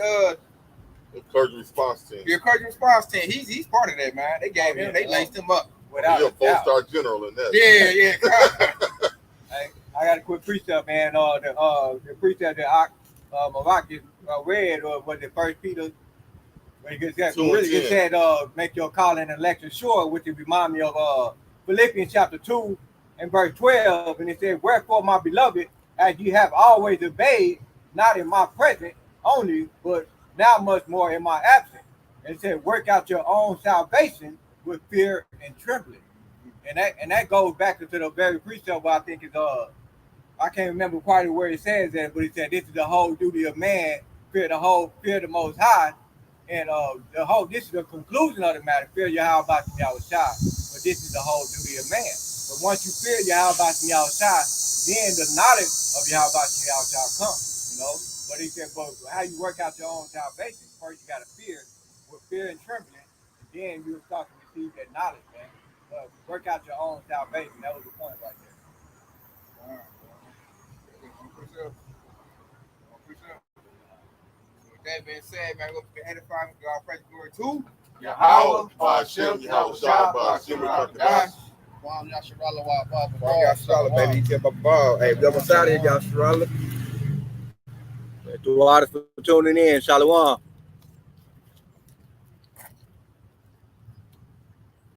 the clergy response team. Your clergy response team. He's part of that, man. They gave him, they laced him up. Without a 4-star general in that. Yeah. I got a quick precept, man. The precept that Malak read was the 1 Peter. When it said, make your calling and election sure, which would remind me of Philippians chapter 2 and verse 12. And it said, wherefore, my beloved, as you have always obeyed, not in my presence only, but now much more in my absence. And it said, work out your own salvation with fear and trembling. And that goes back to the very precept where I think is I can't remember quite where it says that, but it said this is the whole duty of man, fear the Most High, and this is the conclusion of the matter, fear Yahweh Bashim Yahushua. But this is the whole duty of man. But once you fear Yahweh Bashim Yahushua, then the knowledge of Yahweh Bashim Yahushua comes. But he said, but how you work out your own salvation? First, you got to fear with fear and trembling, and then you start to receive that knowledge, man. Work out your own salvation. That was the point right there. With that being said, man, we're going to edify God, praise glory to Yahweh, Ba'ashem, Yahushua, Ba'ashem, Ba'ashem. Yashara, baby. Hey, we almost out here, Yashara. To all for tuning in. Shalom.